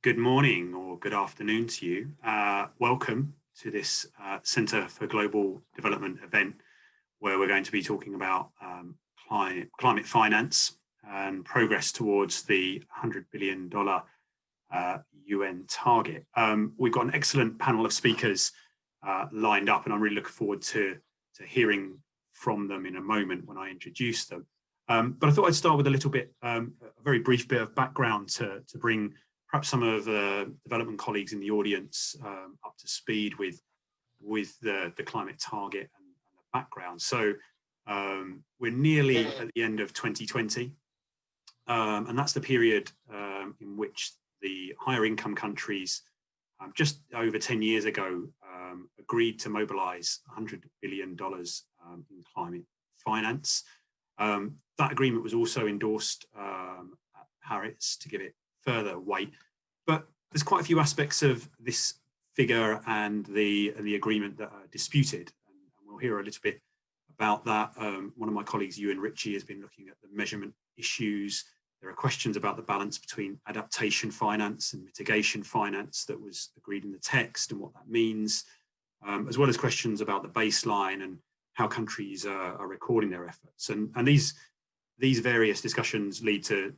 Good morning or good afternoon to you. Welcome to this Centre for Global Development event, where we're going to be talking about climate finance and progress towards the $100 billion UN target. We've got an excellent panel of speakers lined up, and I'm really looking forward to hearing from them in a moment when I introduce them. But I thought I'd start with a little bit, a very brief bit of background to bring perhaps some of the development colleagues in the audience up to speed with the climate target and the background. So we're nearly at the end of 2020, and that's the period in which the higher income countries just over 10 years ago agreed to mobilize $100 billion in climate finance. That agreement was also endorsed at Paris to give it further weight, but there's quite a few aspects of this figure and the agreement that are disputed, and we'll hear a little bit about that. One of my colleagues, Ewan Ritchie, has been looking at the measurement issues. There are questions about the balance between adaptation finance and mitigation finance that was agreed in the text and what that means, as well as questions about the baseline and how countries are recording their efforts. And these various discussions lead to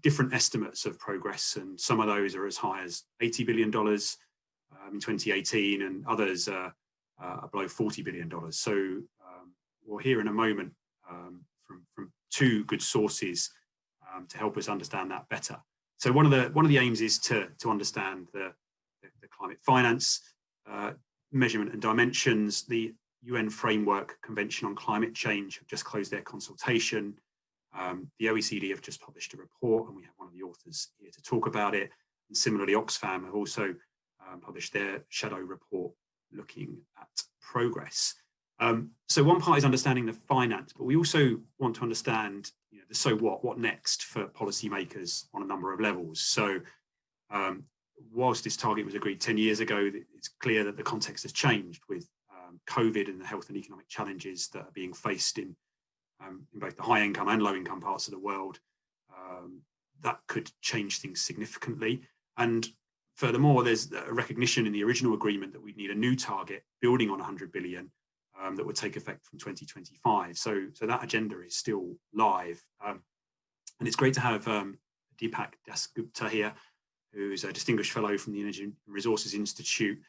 different estimates of progress, and some of those are as high as $80 billion in 2018, and others are below $40 billion. So we'll hear in a moment from two good sources to help us understand that better. So one of the aims is to understand the climate finance measurement and dimensions. The UN Framework Convention on Climate Change have just closed their consultation. The OECD have just published a report, and we have one of the authors here to talk about it. And similarly, Oxfam have also published their shadow report looking at progress. So one part is understanding the finance, but we also want to understand, the so what next for policymakers on a number of levels. So whilst this target was agreed 10 years ago, it's clear that the context has changed with COVID and the health and economic challenges that are being faced in both the high income and low income parts of the world. That could change things significantly. And furthermore, there's a recognition in the original agreement that we need a new target building on 100 billion that would take effect from 2025. So that agenda is still live. And it's great to have Deepak Dasgupta here, who's a distinguished fellow from the Energy and Resources Institute.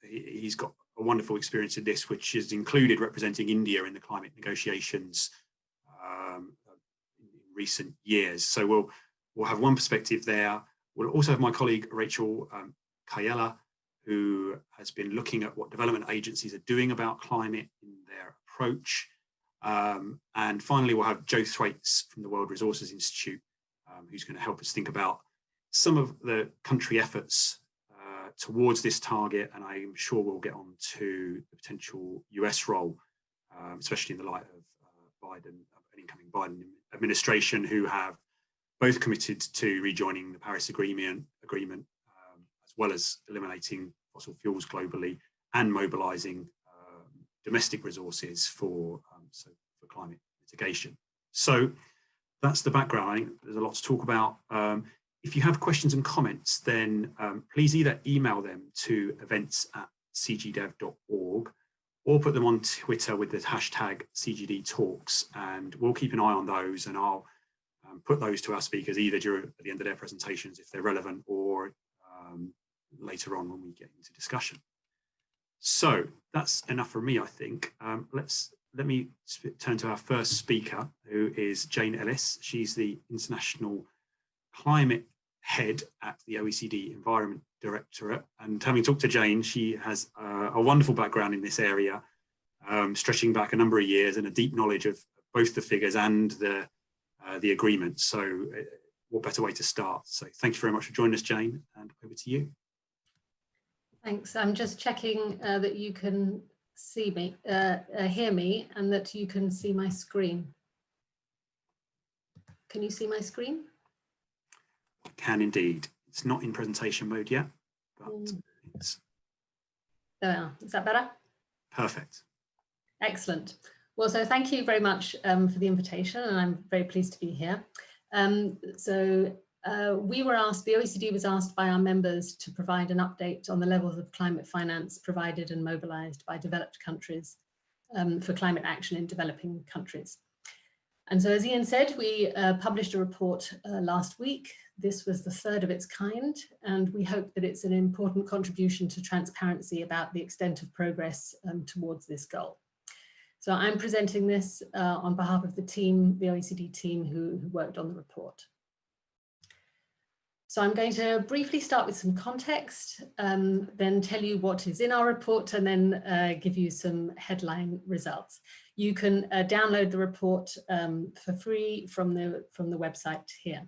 He's got a wonderful experience in this, which has included representing India in the climate negotiations in recent years. So we'll have one perspective there. We'll also have my colleague Rachel Kayella, who has been looking at what development agencies are doing about climate in their approach. And finally, we'll have Joe Thwaites from the World Resources Institute, who's going to help us think about some of the country efforts towards this target, and I'm sure we'll get on to the potential US role, especially in the light of an incoming Biden administration, who have both committed to rejoining the Paris Agreement, as well as eliminating fossil fuels globally and mobilizing domestic resources for climate mitigation. So that's the background. I think there's a lot to talk about. If you have questions and comments, then please either email them to events@cgdev.org or put them on Twitter with the hashtag CGD Talks, and we'll keep an eye on those, and I'll put those to our speakers either at the end of their presentations if they're relevant, or later on when we get into discussion. So that's enough for me, I think. Let me turn to our first speaker, who is Jane Ellis. She's the International Climate Head at the OECD Environment Directorate, and having talked to Jane, she has a wonderful background in this area, stretching back a number of years, and a deep knowledge of both the figures and the agreement. So what better way to start? So thank you very much for joining us, Jane, and over to you. Thanks. I'm just checking that you can see me, hear me, and that you can see my screen. Can you see my screen? I can indeed. It's not in presentation mode yet, but it's... There we are. Is that better? Perfect. Excellent. Well, so thank you very much for the invitation, and I'm very pleased to be here. the OECD was asked by our members to provide an update on the levels of climate finance provided and mobilized by developed countries for climate action in developing countries. And so, as Ian said, we published a report last week. This was the third of its kind, and we hope that it's an important contribution to transparency about the extent of progress towards this goal. So I'm presenting this on behalf of the team, the OECD team who worked on the report. So I'm going to briefly start with some context, then tell you what is in our report, and then give you some headline results. You can download the report for free from the website here.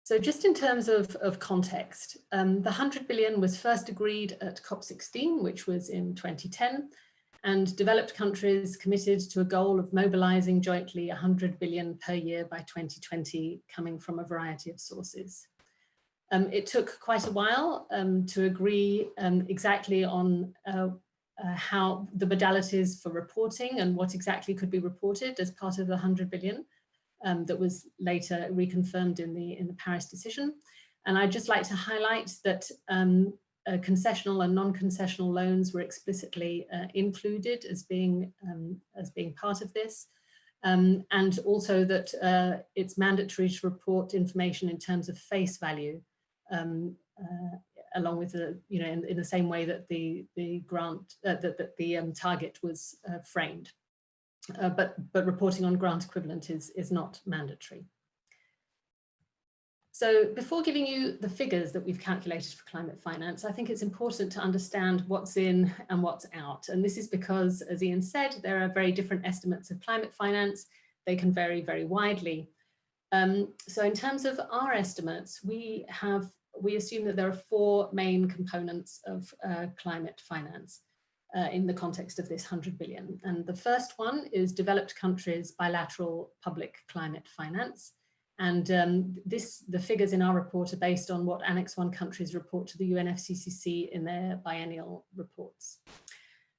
So just in terms of context, the 100 billion was first agreed at COP16, which was in 2010. And developed countries committed to a goal of mobilizing jointly 100 billion per year by 2020, coming from a variety of sources. It took quite a while to agree exactly on how the modalities for reporting and what exactly could be reported as part of the 100 billion that was later reconfirmed in the Paris decision. And I'd just like to highlight that concessional and non-concessional loans were explicitly included as being part of this, and also that it's mandatory to report information in terms of face value, along with the in the same way that the grant that the target was framed, but reporting on grant equivalent is not mandatory. So before giving you the figures that we've calculated for climate finance, I think it's important to understand what's in and what's out. And this is because, as Ian said, there are very different estimates of climate finance. They can vary very widely. So in terms of our estimates, we assume that there are four main components of climate finance in the context of this 100 billion. And the first one is developed countries' bilateral public climate finance. And the figures in our report are based on what Annex 1 countries report to the UNFCCC in their biennial reports.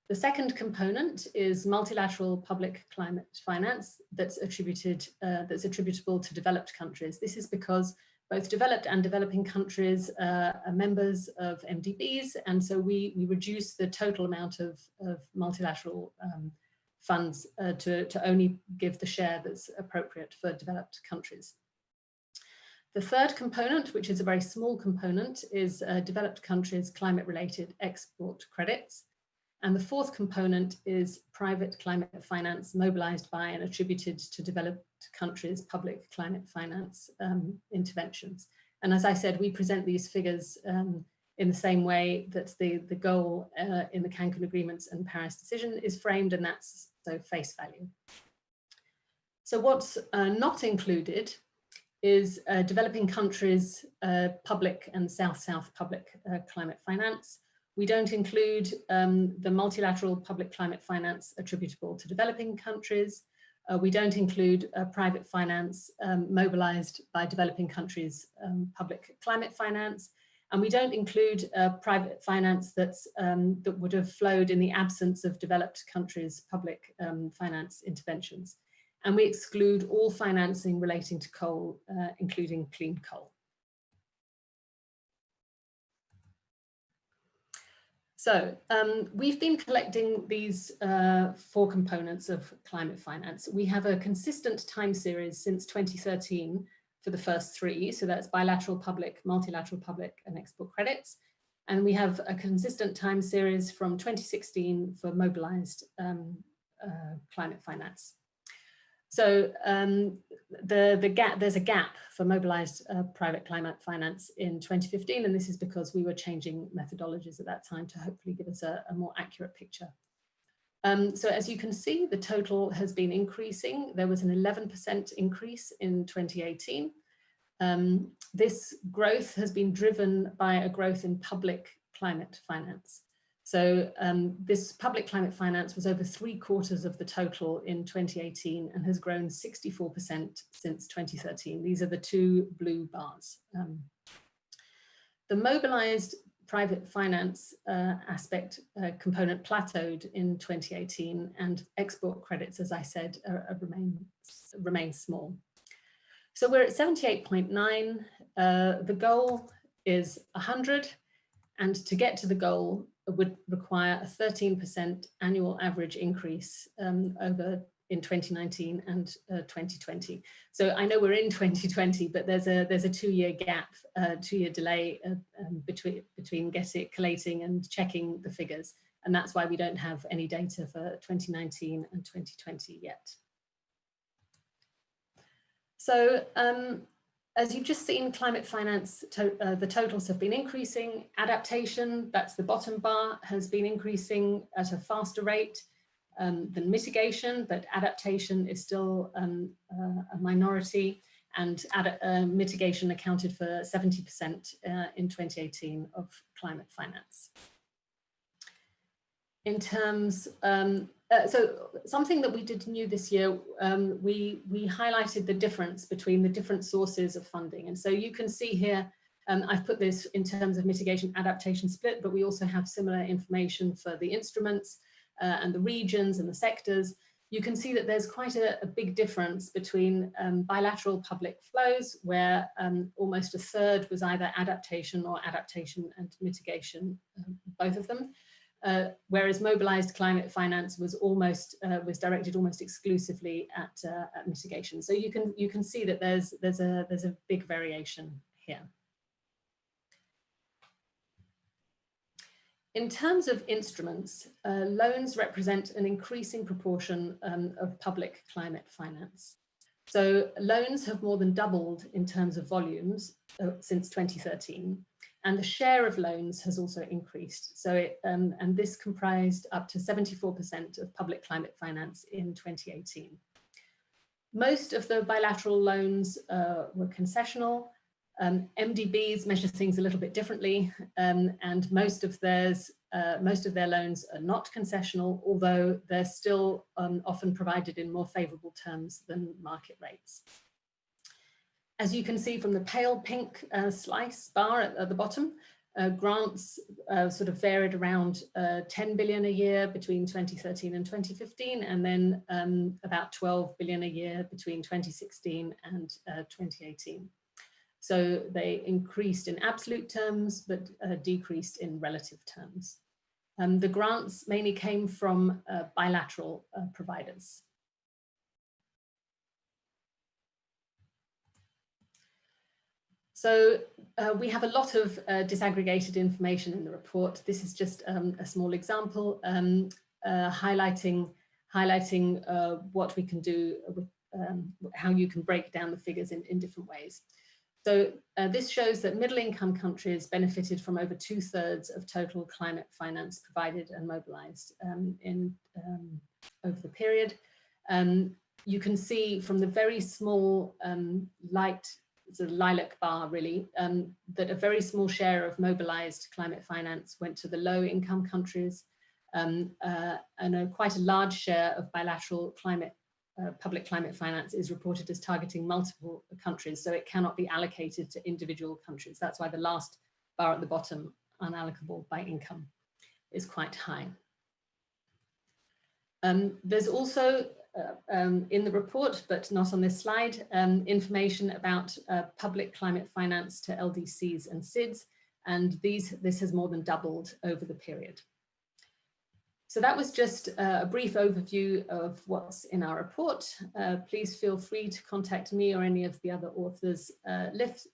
The second component is multilateral public climate finance that's attributable to developed countries. This is because both developed and developing countries are members of MDBs, and so we reduce the total amount of multilateral funds to only give the share that's appropriate for developed countries. The third component, which is a very small component, is developed countries' climate-related export credits. And the fourth component is private climate finance mobilized by and attributed to developed countries' public climate finance interventions. And as I said, we present these figures in the same way that the goal in the Cancun agreements and Paris decision is framed, and that's so face value. So what's not included is developing countries' public and South-South public climate finance. We don't include the multilateral public climate finance attributable to developing countries. We don't include private finance mobilized by developing countries' public climate finance. And we don't include private finance that would have flowed in the absence of developed countries' public finance interventions. And we exclude all financing relating to coal, including clean coal. So we've been collecting these four components of climate finance. We have a consistent time series since 2013 for the first three. So that's bilateral public, multilateral public, and export credits. And we have a consistent time series from 2016 for mobilized climate finance. So there's a gap for mobilized private climate finance in 2015, and this is because we were changing methodologies at that time to hopefully give us a more accurate picture. So as you can see, the total has been increasing. There was an 11% increase in 2018. This growth has been driven by a growth in public climate finance. So this public climate finance was over 3/4 of the total in 2018 and has grown 64% since 2013. These are the two blue bars. The mobilized private finance aspect component plateaued in 2018, and export credits, as I said, remain small. So we're at 78.9. The goal is 100, and to get to the goal would require a 13% annual average increase over in 2019 and 2020. So I know we're in 2020, but there's a 2-year gap, 2-year delay between collating and checking the figures, and that's why we don't have any data for 2019 and 2020 yet. So as you've just seen, climate finance, the totals have been increasing. Adaptation, that's the bottom bar, has been increasing at a faster rate than mitigation, but adaptation is still a minority, and mitigation accounted for 70% in 2018 of climate finance. In terms, so something that we did new this year, we highlighted the difference between the different sources of funding. And so you can see here, I've put this in terms of mitigation adaptation split, but we also have similar information for the instruments and the regions and the sectors. You can see that there's quite a big difference between bilateral public flows, where almost a third was either adaptation or adaptation and mitigation, both of them. Whereas mobilized climate finance was directed almost exclusively at mitigation. So you can see that there's a big variation here. In terms of instruments, loans represent an increasing proportion of public climate finance. So loans have more than doubled in terms of volumes since 2013. And the share of loans has also increased. So and this comprised up to 74% of public climate finance in 2018. Most of the bilateral loans were concessional. MDBs measure things a little bit differently, and most of their loans are not concessional, although they're still often provided in more favourable terms than market rates. As you can see from the pale pink slice bar at the bottom, grants sort of varied around 10 billion a year between 2013 and 2015, and then about 12 billion a year between 2016 and 2018. So they increased in absolute terms, but decreased in relative terms. The grants mainly came from bilateral providers. So we have a lot of disaggregated information in the report. This is just a small example highlighting what we can do with how you can break down the figures in different ways. So this shows that middle-income countries benefited from over 2/3 of total climate finance provided and mobilized over the period. You can see from the very small light, sort of lilac bar really, that a very small share of mobilized climate finance went to the low-income countries, and quite a large share of bilateral public climate finance is reported as targeting multiple countries, so it cannot be allocated to individual countries. That's why the last bar at the bottom, unallocable by income, is quite high. There's also in the report, but not on this slide, information about public climate finance to LDCs and SIDS, and this has more than doubled over the period. So that was just a brief overview of what's in our report. Please feel free to contact me or any of the other authors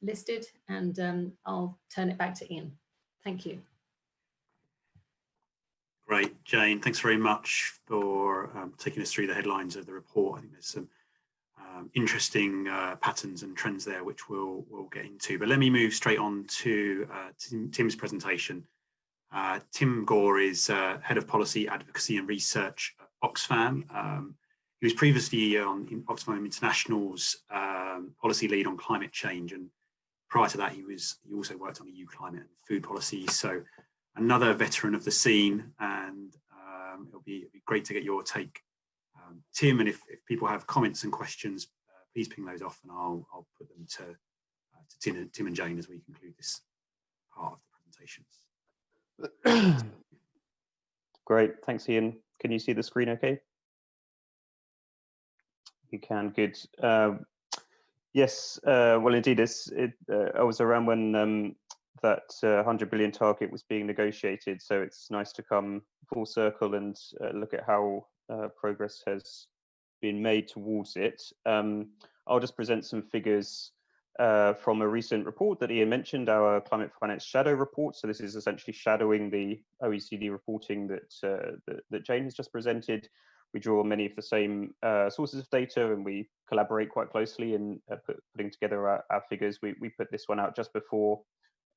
listed, and I'll turn it back to Ian. Thank you. Great, Jane. Thanks very much for taking us through the headlines of the report. I think there's some interesting patterns and trends there, which we'll get into. But let me move straight on to Tim's presentation. Tim Gore is Head of Policy, Advocacy and Research at Oxfam. He was previously in Oxfam International's policy lead on climate change, and prior to that he also worked on EU climate and food policy. So another veteran of the scene, and it'll be great to get your take, Tim. And if people have comments and questions, please ping those off, and I'll put them to Tim and Jane as we conclude this part of the presentations. Great, thanks, Ian. Can you see the screen okay? You can, good. Yes, well, indeed, I was around when that 100 billion target was being negotiated, so it's nice to come full circle and look at how progress has been made towards it. I'll just present some figures from a recent report that Ian mentioned, our Climate Finance Shadow Report. So this is essentially shadowing the OECD reporting that Jane has just presented. We draw many of the same sources of data, and we collaborate quite closely in putting together our figures. We put this one out just before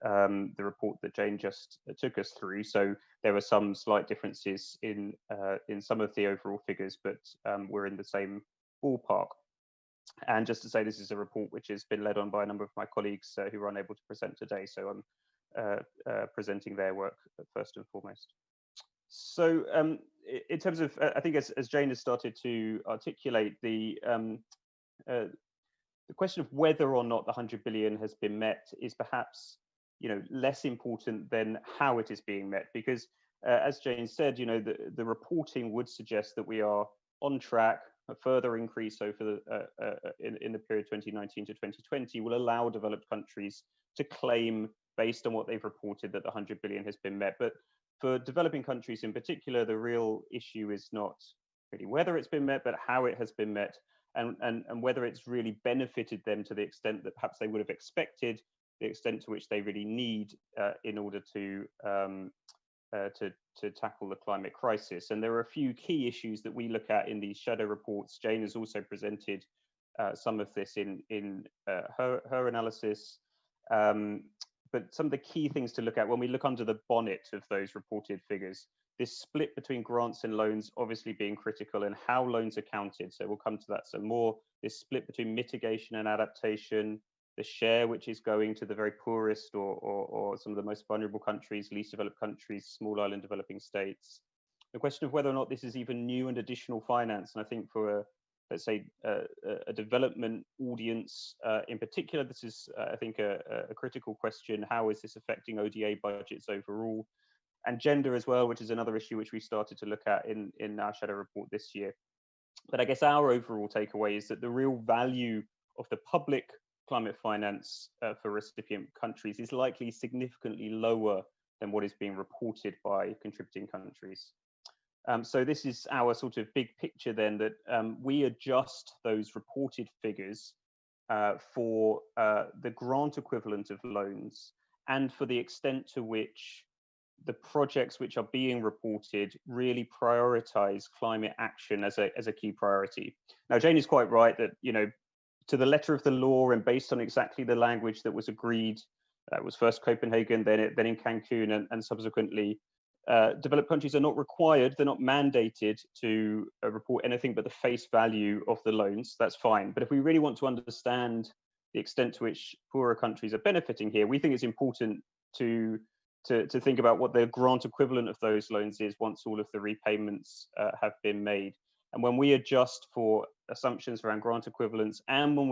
the report that Jane just took us through. So there were some slight differences in some of the overall figures, but we're in the same ballpark. And just to say, this is a report which has been led on by a number of my colleagues who are unable to present today. So I'm presenting their work first and foremost. So in terms of, I think as Jane has started to articulate, the question of whether or not the 100 billion has been met is perhaps, less important than how it is being met, because as Jane said, the reporting would suggest that we are on track. A further increase over in the period 2019 to 2020 will allow developed countries to claim, based on what they've reported, that the 100 billion has been met. But for developing countries in particular, the real issue is not really whether it's been met, but how it has been met, and whether it's really benefited them to the extent that perhaps they would have expected, the extent to which they really need in order to tackle the climate crisis. And there are a few key issues that we look at in these shadow reports. Jane has also presented some of this in her analysis. But some of the key things to look at when we look under the bonnet of those reported figures, this split between grants and loans obviously being critical, and how loans are counted. So we'll come to that some more. This split between mitigation and adaptation, the share which is going to the very poorest or some of the most vulnerable countries, least developed countries, small island developing states. The question of whether or not this is even new and additional finance. And I think for let's say a development audience in particular, this is I think a critical question. How is this affecting ODA budgets overall? And gender as well, which is another issue which we started to look at in our shadow report this year. But I guess our overall takeaway is that the real value of the public climate finance for recipient countries is likely significantly lower than what is being reported by contributing countries. So this is our sort of big picture then, that we adjust those reported figures for the grant equivalent of loans, and for the extent to which the projects which are being reported really prioritize climate action as a key priority. Now, Jane is quite right that, to the letter of the law and based on exactly the language that was agreed, it was first Copenhagen, then in Cancun, and subsequently, developed countries are not required, they're not mandated to report anything but the face value of the loans. That's fine. But if we really want to understand the extent to which poorer countries are benefiting here, we think it's important to think about what the grant equivalent of those loans is once all of the repayments have been made. And when we adjust for assumptions around grant equivalents, and when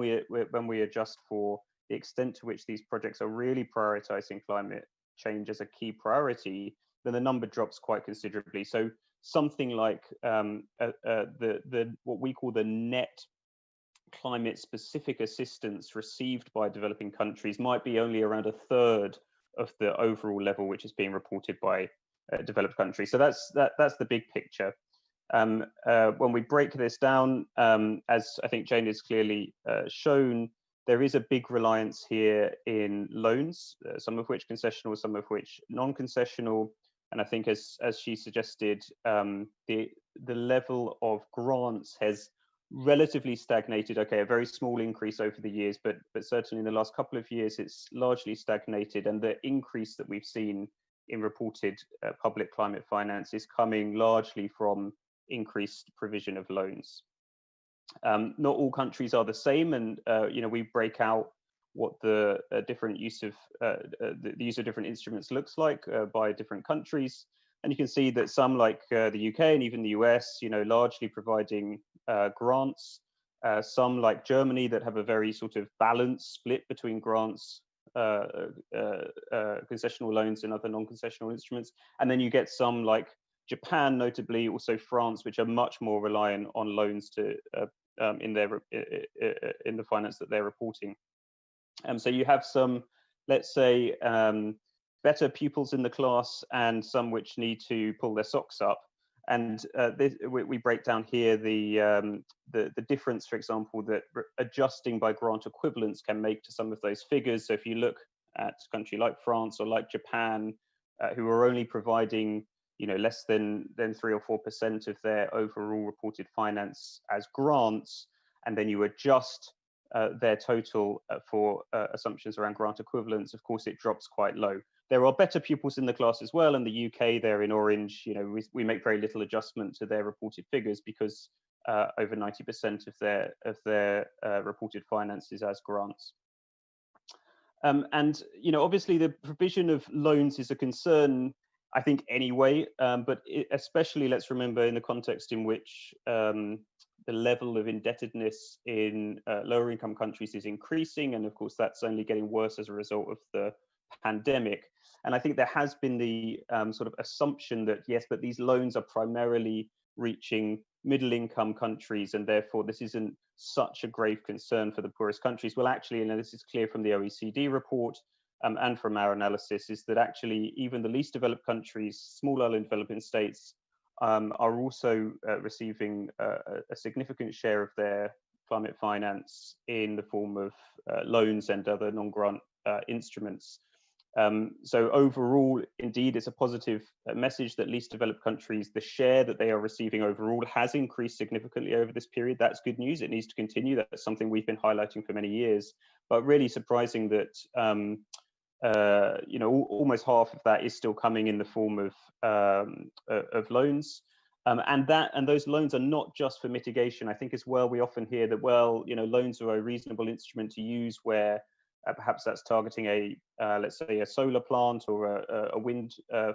we adjust for the extent to which these projects are really prioritizing climate change as a key priority, then the number drops quite considerably. So something like what we call the net climate specific assistance received by developing countries might be only around a third of the overall level which is being reported by developed countries. So that's the big picture. When we break this down, as I think Jane has clearly shown, there is a big reliance here in loans, some of which concessional, some of which non-concessional. And I think as she suggested, the level of grants has relatively stagnated. Okay, a very small increase over the years, but certainly in the last couple of years, it's largely stagnated. And the increase that we've seen in reported public climate finance is coming largely from increased provision of loans. Not all countries are the same, and we break out what the different use of the use of different instruments looks like by different countries. And you can see that some, like the UK and even the US, largely providing grants. Some, like Germany, that have a very sort of balanced split between grants, concessional loans, and other non-concessional instruments. And then you get some, like Japan, notably, also France, which are much more reliant on loans to in the finance that they're reporting. So you have some, let's say, better pupils in the class and some which need to pull their socks up. And we break down here the difference, for example, that adjusting by grant equivalence can make to some of those figures. So if you look at a country like France or like Japan, who are only providing, less than 3 or 4% of their overall reported finance as grants, and then you adjust their total for assumptions around grant equivalence, of course, it drops quite low. There are better pupils in the class as well. In the UK, they're in orange. We make very little adjustment to their reported figures because over 90% of their reported finances as grants. And obviously, the provision of loans is a concern, I think, anyway. But especially, let's remember, in the context in which the level of indebtedness in lower income countries is increasing, and of course, that's only getting worse as a result of the pandemic. And I think there has been the sort of assumption that, yes, but these loans are primarily reaching middle income countries, and therefore this isn't such a grave concern for the poorest countries. Well, actually, and this is clear from the OECD report and from our analysis, is that actually even the least developed countries, small island developing states, are also receiving a significant share of their climate finance in the form of loans and other non-grant instruments. So overall, indeed, it's a positive message that least developed countries, the share that they are receiving overall has increased significantly over this period. That's good news. It needs to continue. That's something we've been highlighting for many years. But really surprising that almost half of that is still coming in the form of loans. And those loans are not just for mitigation. I think as well, we often hear that, well, loans are a reasonable instrument to use where perhaps that's targeting let's say a solar plant or a wind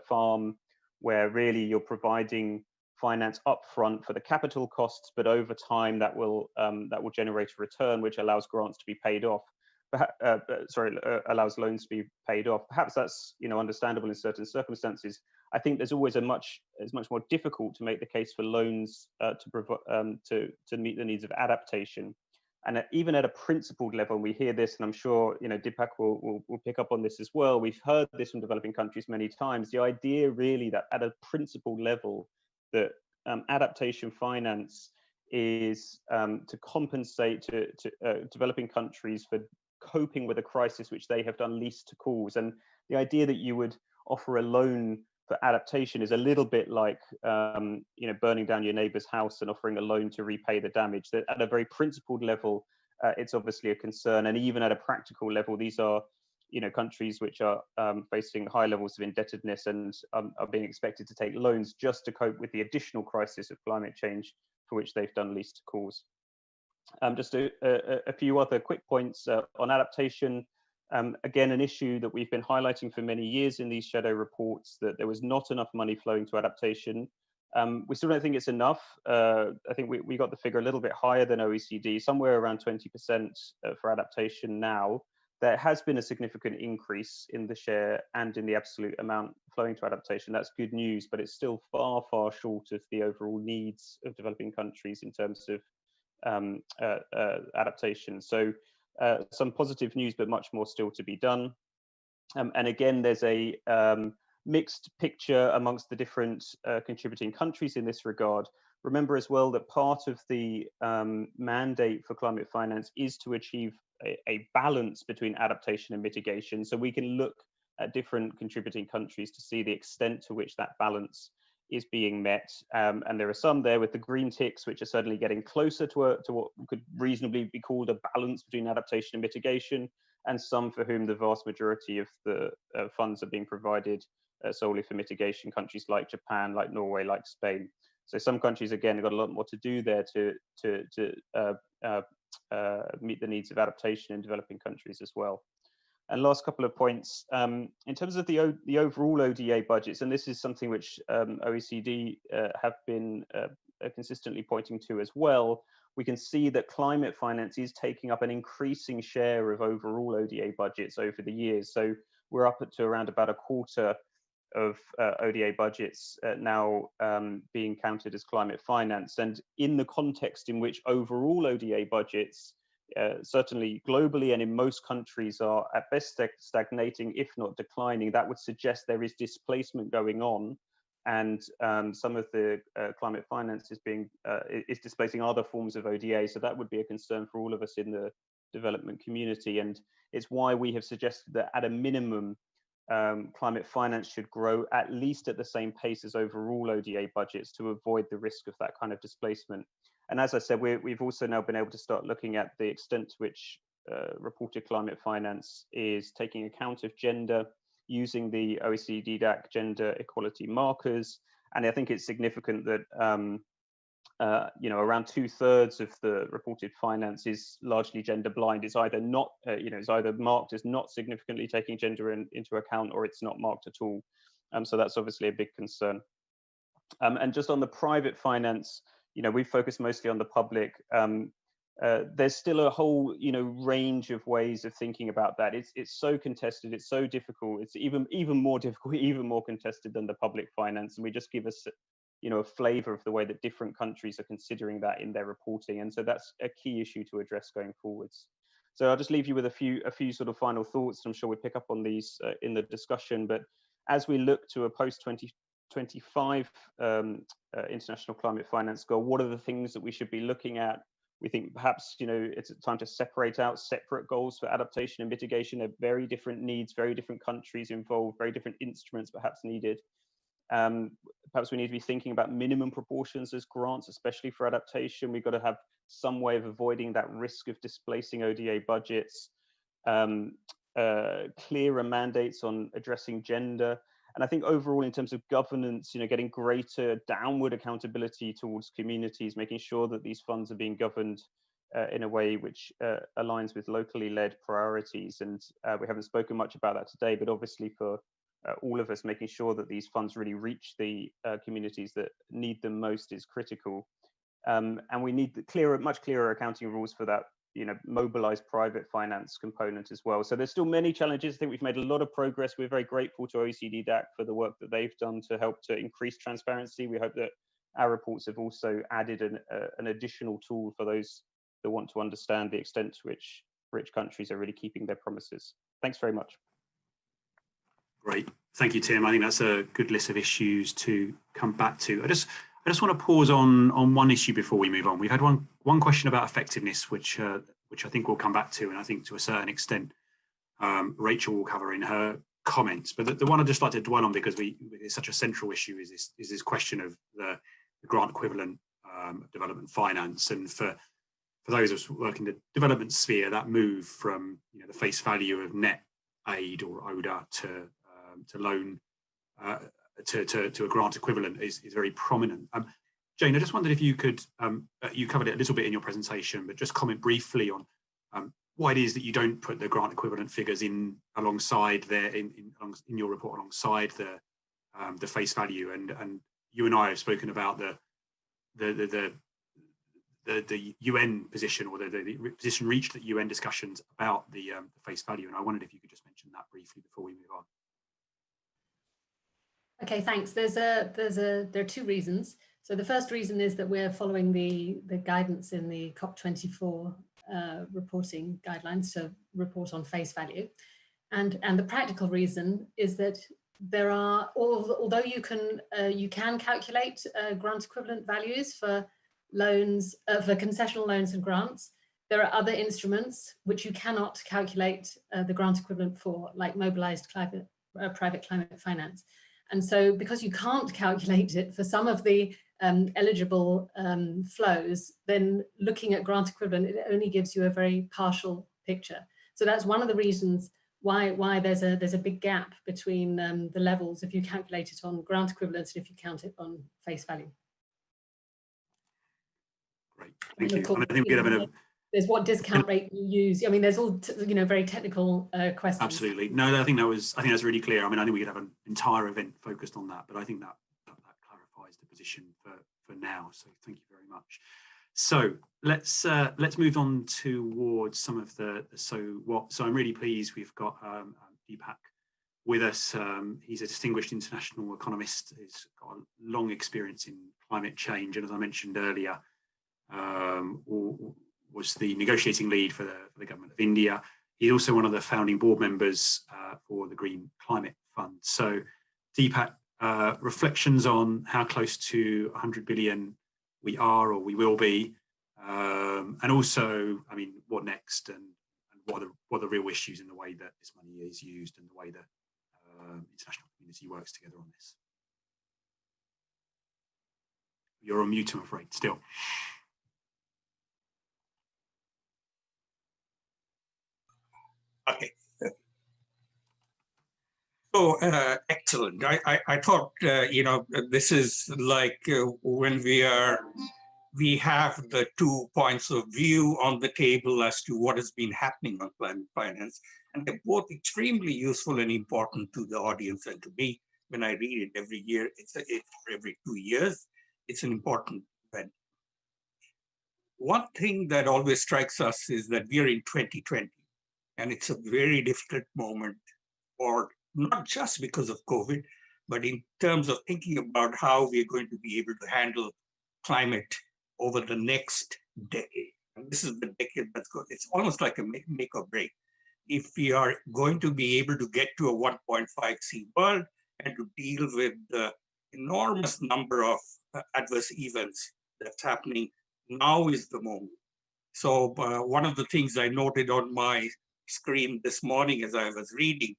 farm, where really you're providing finance upfront for the capital costs, but over time that will generate a return which allows grants to be paid off. Allows loans to be paid off. Perhaps that's understandable in certain circumstances. I think there's always it's much more difficult to make the case for loans to meet the needs of adaptation. And even at a principled level, we hear this, and I'm sure Deepak will pick up on this as well. We've heard this from developing countries many times. The idea really that at a principled level, that adaptation finance is to compensate to developing countries for coping with a crisis which they have done least to cause. And the idea that you would offer a loan for adaptation is a little bit like burning down your neighbor's house and offering a loan to repay the damage. That at a very principled level, it's obviously a concern. And even at a practical level, these are countries which are facing high levels of indebtedness and are being expected to take loans just to cope with the additional crisis of climate change for which they've done least to cause. Just a few other quick points on adaptation. Again, an issue that we've been highlighting for many years in these shadow reports, that there was not enough money flowing to adaptation. We still don't think it's enough. I think we got the figure a little bit higher than OECD, somewhere around 20% for adaptation now. There has been a significant increase in the share and in the absolute amount flowing to adaptation. That's good news, but it's still far, far short of the overall needs of developing countries in terms of adaptation. So some positive news, but much more still to be done. And again, there's a mixed picture amongst the different contributing countries in this regard. Remember as well that part of the mandate for climate finance is to achieve a balance between adaptation and mitigation. So we can look at different contributing countries to see the extent to which that balance is being met. And there are some there with the green ticks, which are certainly getting closer to what could reasonably be called a balance between adaptation and mitigation, and some for whom the vast majority of the funds are being provided solely for mitigation, countries like Japan, like Norway, like Spain. So some countries, again, have got a lot more to do there to meet the needs of adaptation in developing countries as well. And last couple of points, in terms of the overall ODA budgets, and this is something which OECD have been consistently pointing to as well, we can see that climate finance is taking up an increasing share of overall ODA budgets over the years. So we're up to around about a quarter of ODA budgets now being counted as climate finance. And in the context in which overall ODA budgets, certainly globally and in most countries, are at best stagnating, if not declining, that would suggest there is displacement going on. And some of the climate finance is displacing other forms of ODA. So that would be a concern for all of us in the development community. And it's why we have suggested that at a minimum, climate finance should grow at least at the same pace as overall ODA budgets to avoid the risk of that kind of displacement. And as I said, we've also now been able to start looking at the extent to which reported climate finance is taking account of gender, using the OECD DAC gender equality markers. And I think it's significant that around 2/3 of the reported finance is largely gender blind. It's either not, it's either marked as not significantly taking gender into account, or it's not marked at all. So that's obviously a big concern. And just on the private finance, we focus mostly on the public. There's still a whole, range of ways of thinking about that. It's so contested, it's so difficult. It's even more difficult, even more contested than the public finance. And we just give us, a flavor of the way that different countries are considering that in their reporting. And so that's a key issue to address going forwards. So I'll just leave you with a few sort of final thoughts. I'm sure we'll pick up on these in the discussion. But as we look to a post-2025 international climate finance goal, what are the things that we should be looking at? We think perhaps, it's time to separate out separate goals for adaptation and mitigation. They're very different needs, very different countries involved, very different instruments perhaps needed. Perhaps we need to be thinking about minimum proportions as grants, especially for adaptation. We've got to have some way of avoiding that risk of displacing ODA budgets, clearer mandates on addressing gender. And I think overall, in terms of governance, getting greater downward accountability towards communities, making sure that these funds are being governed in a way which aligns with locally led priorities. And we haven't spoken much about that today, but obviously for all of us, making sure that these funds really reach the communities that need them most is critical. And we need much clearer accounting rules for that, mobilized private finance component as well. So there's still many challenges. I think we've made a lot of progress. We're very grateful to OECD DAC for the work that they've done to help to increase transparency. We hope that our reports have also added an additional tool for those that want to understand the extent to which rich countries are really keeping their promises. Thanks very much. Great, thank you, Tim. I think that's a good list of issues to come back to. I just want to pause on one issue before we move on. We've had one question about effectiveness, which I think we'll come back to, and I think to a certain extent, Rachel will cover in her comments. But the one I'd just like to dwell on, because it's such a central issue, is this question of the grant equivalent development finance. And for those of us working in the development sphere, that move from the face value of net aid or ODA to loan to a grant equivalent is very prominent. Jane, I just wondered if you could, you covered it a little bit in your presentation, but just comment briefly on why it is that you don't put the grant equivalent figures in alongside there in your report alongside the face value. And you and I have spoken about the UN position, or the position reached at UN discussions about the face value, and I wondered if you could just mention that briefly before we move on. Okay, thanks. There are two reasons. So the first reason is that we're following the guidance in the COP24 reporting guidelines to report on face value, and the practical reason is that there are, although you can calculate grant equivalent values for loans, for concessional loans and grants, there are other instruments which you cannot calculate the grant equivalent for, like mobilized private climate finance. And so because you can't calculate it for some of the eligible flows, then looking at grant equivalent, it only gives you a very partial picture. So that's one of the reasons why there's a big gap between the levels if you calculate it on grant equivalents and if you count it on face value. Great, thank you. I think we have there's what discount rate you use. I mean, there's all very technical questions. Absolutely. No, I think that's really clear. I mean, I think we could have an entire event focused on that, but I think that clarifies the position for now. So thank you very much. So let's move on towards some of the so I'm really pleased we've got Deepak with us. He's a distinguished international economist. He's got a long experience in climate change, and as I mentioned earlier, was the negotiating lead for the government of India. He's also one of the founding board members for the Green Climate Fund. So, Deepak, reflections on how close to 100 billion we are or we will be, and also, I mean, what next, and what are the real issues in the way that this money is used and the way that international community works together on this. You're on mute, I'm afraid, still. Okay. So excellent. I thought, this is like when we have the 2 points of view on the table as to what has been happening on climate finance. And they're both extremely useful and important to the audience and to me. When I read it every year, it's every 2 years, it's an important event. One thing that always strikes us is that we are in 2020, and it's a very difficult moment, or not just because of COVID, but in terms of thinking about how we're going to be able to handle climate over the next decade. And this is the decade that's going, it's almost like a make or break. If we are going to be able to get to a 1.5C world and to deal with the enormous number of adverse events that's happening, now is the moment. So one of the things I noted on my screen this morning as I was reading,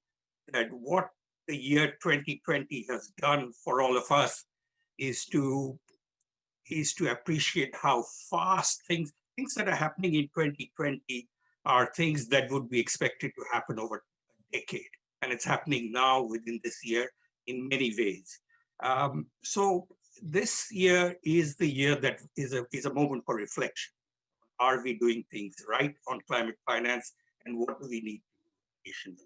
that what the year 2020 has done for all of us is to appreciate how fast things that are happening in 2020 are things that would be expected to happen over a decade. And it's happening now within this year in many ways. So this year is the year that is a moment for reflection. Are we doing things right on climate finance, and what do we need to do?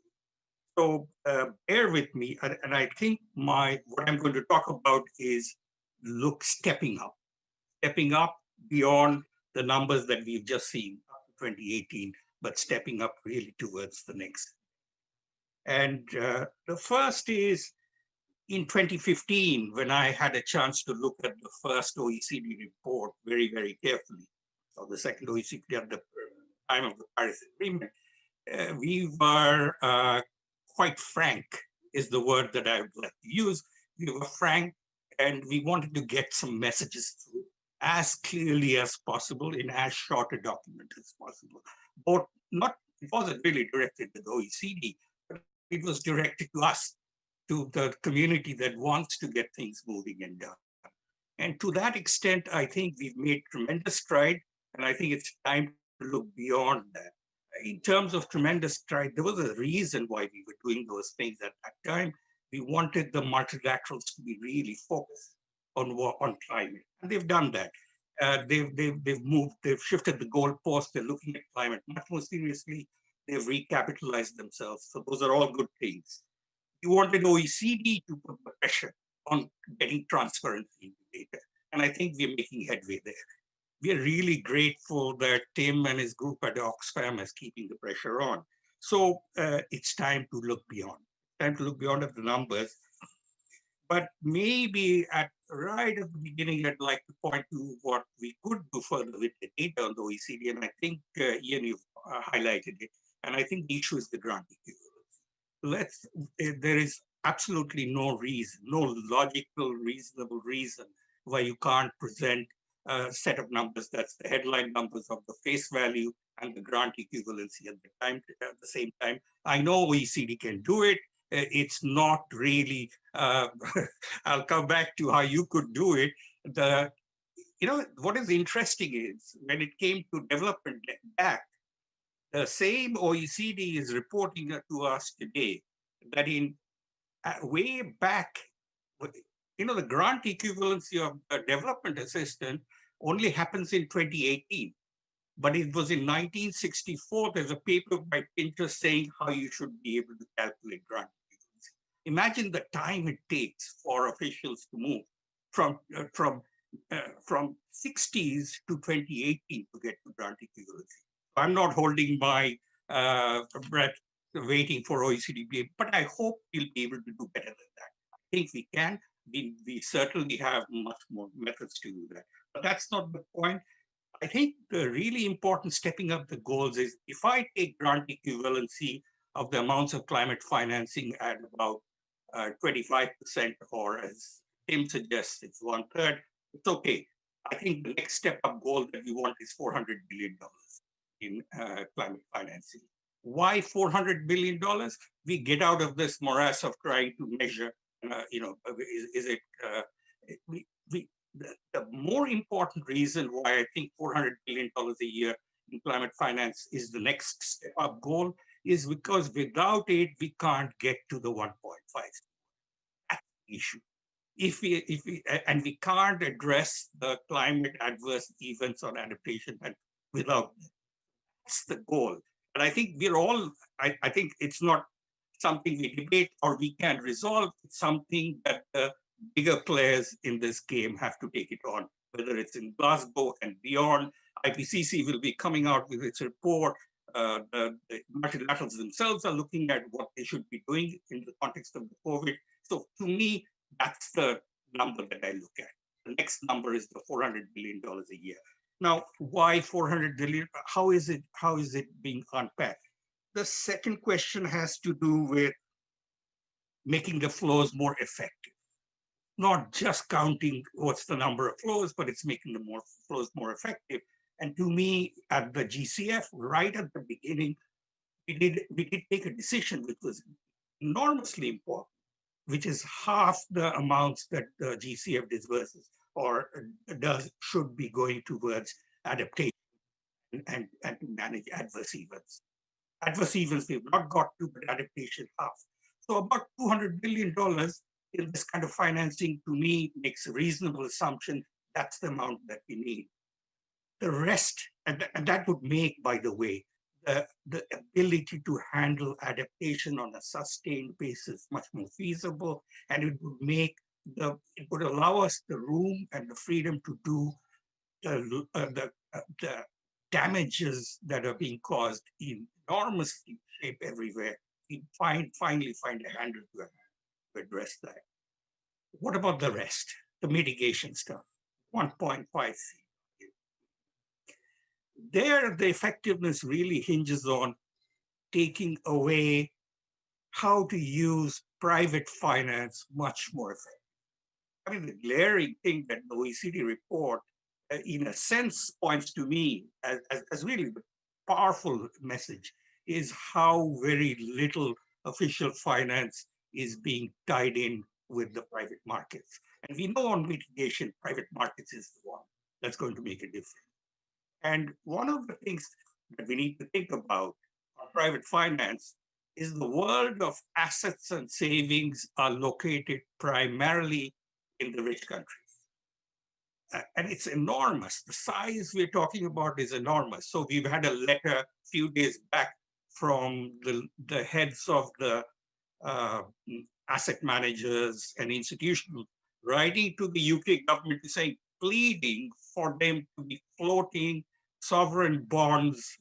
So bear with me, and I think what I'm going to talk about is stepping up beyond the numbers that we've just seen up to 2018, but stepping up really towards the next. And the first is in 2015, when I had a chance to look at the first OECD report very, very carefully, or the second OECD at the time of the Paris Agreement, we were quite frank, is the word that I would like to use. We were frank, and we wanted to get some messages through as clearly as possible in as short a document as possible. It wasn't really directed to the OECD, but it was directed to us, to the community that wants to get things moving and done. And to that extent, I think we've made tremendous stride, and I think it's time to look beyond that. In terms of tremendous stride, there was a reason why we were doing those things at that time. We wanted the multilaterals to be really focused on climate, and they've done that. They've shifted the goalpost. They're looking at climate much more seriously. They've recapitalized themselves. So those are all good things. You wanted OECD to put the pressure on getting transparency into data, and I think we're making headway there. We are really grateful that Tim and his group at Oxfam is keeping the pressure on. So it's time to look beyond. Time to look beyond at the numbers. But maybe right at the beginning, I'd like to point to what we could do further with the data on the OECD. And I think, Ian, you've highlighted it. And I think the issue is the grant equivalence. There is absolutely no reason, no logical, reasonable reason why you can't present a set of numbers that's the headline numbers of the face value and the grant equivalency at the same time. I know OECD can do it. It's not really, I'll come back to how you could do it. What is interesting is when it came to development back, the same OECD is reporting to us today that in way back, the grant equivalency of a development assistant only happens in 2018. But it was in 1964, there's a paper by Pinter saying how you should be able to calculate grant equivalency. Imagine the time it takes for officials to move from 60s to 2018 to get to grant equivalency. I'm not holding my breath waiting for OECD, but I hope we'll be able to do better than that. I think we can. We certainly have much more methods to do that. But that's not the point. I think the really important stepping up the goals is if I take grant equivalency of the amounts of climate financing at about 25%, or as Tim suggests, it's 1/3, it's okay. I think the next step up goal that we want is $400 billion in climate financing. Why $400 billion? We get out of this morass of trying to measure, the more important reason why I think $400 billion a year in climate finance is the next step up goal is because without it, we can't get to the 1.5. That's the issue. And we can't address the climate adverse events on adaptation without them. That's the goal. But I think we're all, I think it's not something we debate or we can resolve. It's something that the bigger players in this game have to take it on, whether it's in Glasgow and beyond. IPCC will be coming out with its report. The multilaterals themselves are looking at what they should be doing in the context of the COVID. So to me, that's the number that I look at. The next number is the $400 billion a year. Now, why 400 billion? How is it being unpacked? The second question has to do with making the flows more effective. Not just counting what's the number of flows, but it's making the flows more effective. And to me, at the GCF, right at the beginning, we did take a decision which was enormously important, which is half the amounts that the GCF disburses or should be going towards adaptation and to manage adverse events. Adverse events we've not got to, but adaptation half. So about $200 billion in this kind of financing, to me, makes a reasonable assumption that's the amount that we need. The rest, and that would make, by the way, the ability to handle adaptation on a sustained basis much more feasible, and it would allow us the room and the freedom to do the damages that are being caused in enormous shape everywhere. We finally find a handle to address that. What about the rest? The mitigation stuff, 1.5C. There, the effectiveness really hinges on taking away how to use private finance much more effectively. I mean, the glaring thing that the OECD report, in a sense, points to me as really the powerful message is how very little official finance is being tied in with the private markets. And we know on mitigation, private markets is the one that's going to make a difference. And one of the things that we need to think about on private finance is the world of assets and savings are located primarily in the rich countries. And it's enormous. The size we're talking about is enormous. So we've had a letter a few days back from the heads of the asset managers and institutional writing to the UK government to say, pleading for them to be floating sovereign bonds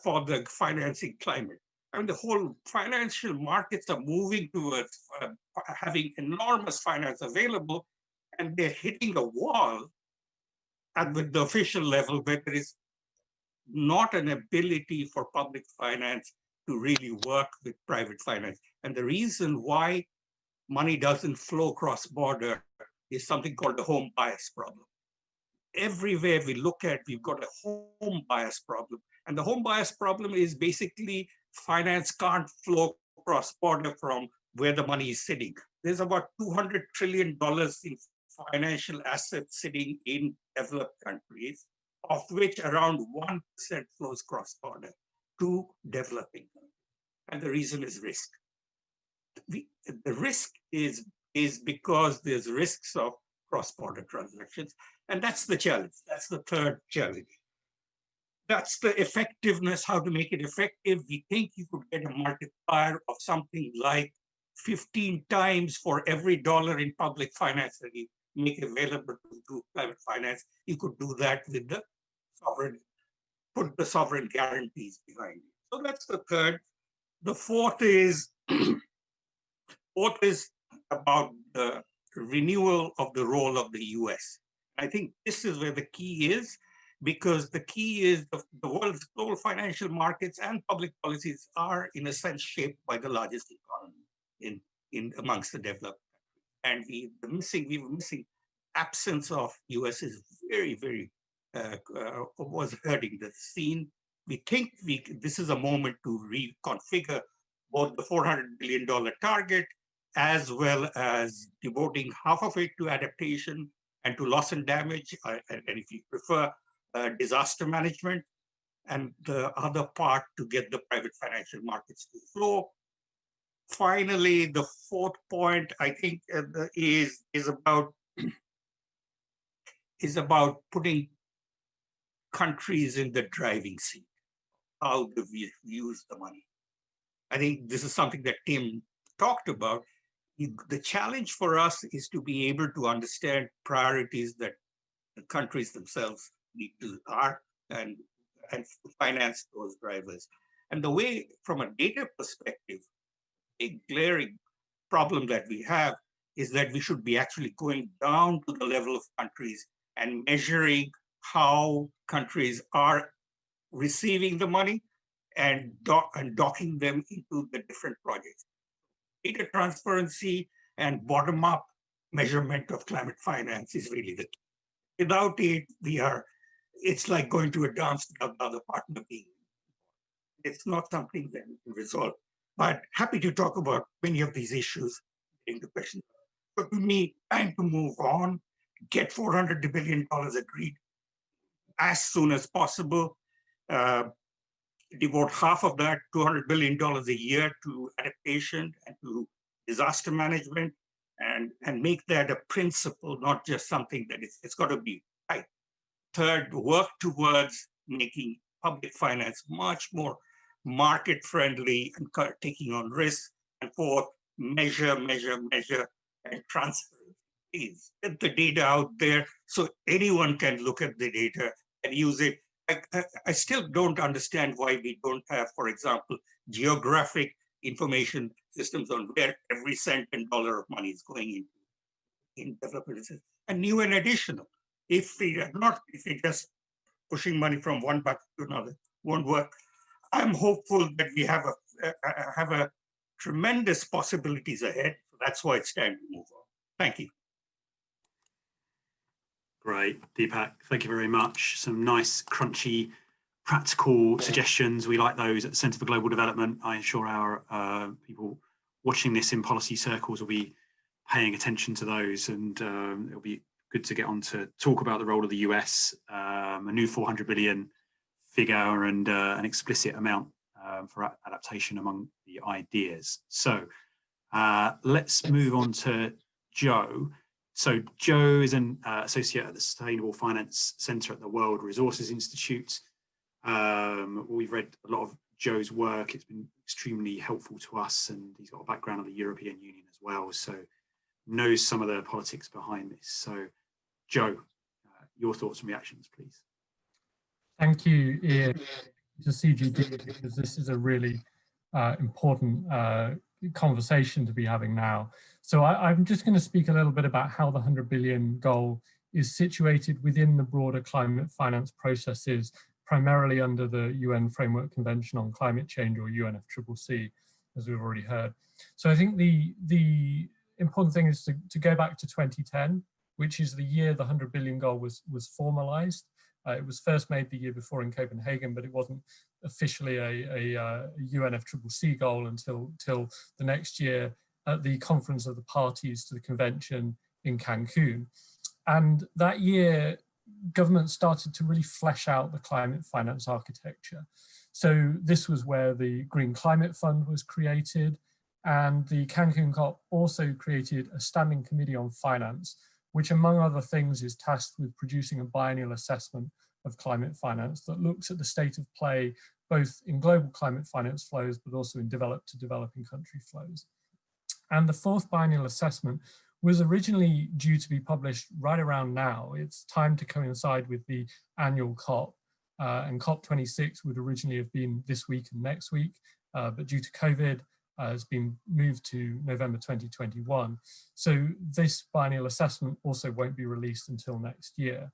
for the financing climate. I mean, the whole financial markets are moving towards having enormous finance available, and they're hitting a wall at the official level where there is not an ability for public finance to really work with private finance. And the reason why money doesn't flow cross-border is something called the home bias problem. Everywhere we look at, we've got a home bias problem. And the home bias problem is basically finance can't flow cross-border from where the money is sitting. There's about $200 trillion in financial assets sitting in developed countries, of which around 1% flows cross-border to developing countries. And the reason is risk. The risk is because there's risks of cross-border transactions. And that's the challenge. That's the third challenge. That's the effectiveness, how to make it effective. We think you could get a multiplier of something like 15 times for every dollar in public finance that you make available to private finance. You could do that with the sovereign, put the sovereign guarantees behind it. So that's the third. The fourth is about the renewal of the role of the US. I think this is where the key is, because the key is the world's global financial markets and public policies are, in a sense, shaped by the largest economy in amongst the developed. And we were missing absence of US is very, very was hurting the scene. We think this is a moment to reconfigure both the $400 billion target, as well as devoting half of it to adaptation and to loss and damage, and if you prefer, disaster management, and the other part to get the private financial markets to flow. Finally, the fourth point, I think, is about putting countries in the driving seat. How do we use the money? I think this is something that Tim talked about. The challenge for us is to be able to understand priorities that the countries themselves need to and finance those drivers. And the way, from a data perspective, a glaring problem that we have is that we should be actually going down to the level of countries and measuring how countries are receiving the money and docking them into the different projects. Data transparency and bottom-up measurement of climate finance is really the key. Without it, it's like going to a dance without the other partner being. It's not something that we can resolve. But happy to talk about many of these issues in the question. But to me, time to move on, get $400 billion agreed as soon as possible, devote half of that, $200 billion a year, to adaptation and to disaster management, and make that a principle, not just something that it's got to be right. Third, work towards making public finance much more market-friendly and taking on risks. And fourth, measure, and transfer. Please get the data out there so anyone can look at the data and use it. I still don't understand why we don't have, for example, geographic information systems on where every cent and dollar of money is going in development. And new and additional. If we just pushing money from one bucket to another, won't work. I'm hopeful that we have a tremendous possibilities ahead. That's why it's time to move on. Thank you. Great, Deepak, thank you very much. Some nice, crunchy, practical suggestions. We like those at the Centre for Global Development. I'm sure our people watching this in policy circles will be paying attention to those, and it'll be good to get on to talk about the role of the US, a new 400 billion figure, and an explicit amount for adaptation among the ideas. So let's move on to Joe. So Joe is an associate at the Sustainable Finance Centre at the World Resources Institute. We've read a lot of Joe's work. It's been extremely helpful to us, and he's got a background on the European Union as well, so knows some of the politics behind this. So Joe, your thoughts and reactions, please. Thank you, Ian, to CGD, because this is a really important conversation to be having now. So I'm just going to speak a little bit about how the 100 billion goal is situated within the broader climate finance processes, primarily under the UN Framework Convention on Climate Change, or UNFCCC, as we've already heard. So I think the important thing is to go back to 2010, which is the year the 100 billion goal was formalized. It was first made the year before in Copenhagen, but it wasn't officially a UNFCCC goal until the next year at the Conference of the Parties to the Convention in Cancun. And that year, governments started to really flesh out the climate finance architecture. So this was where the Green Climate Fund was created, and the Cancun COP also created a standing committee on finance, which among other things is tasked with producing a biennial assessment of climate finance that looks at the state of play, both in global climate finance flows, but also in developed to developing country flows. And the fourth biennial assessment was originally due to be published right around now. It's timed to coincide with the annual COP, and COP26 would originally have been this week and next week, but due to COVID, has been moved to November 2021. So this biennial assessment also won't be released until next year.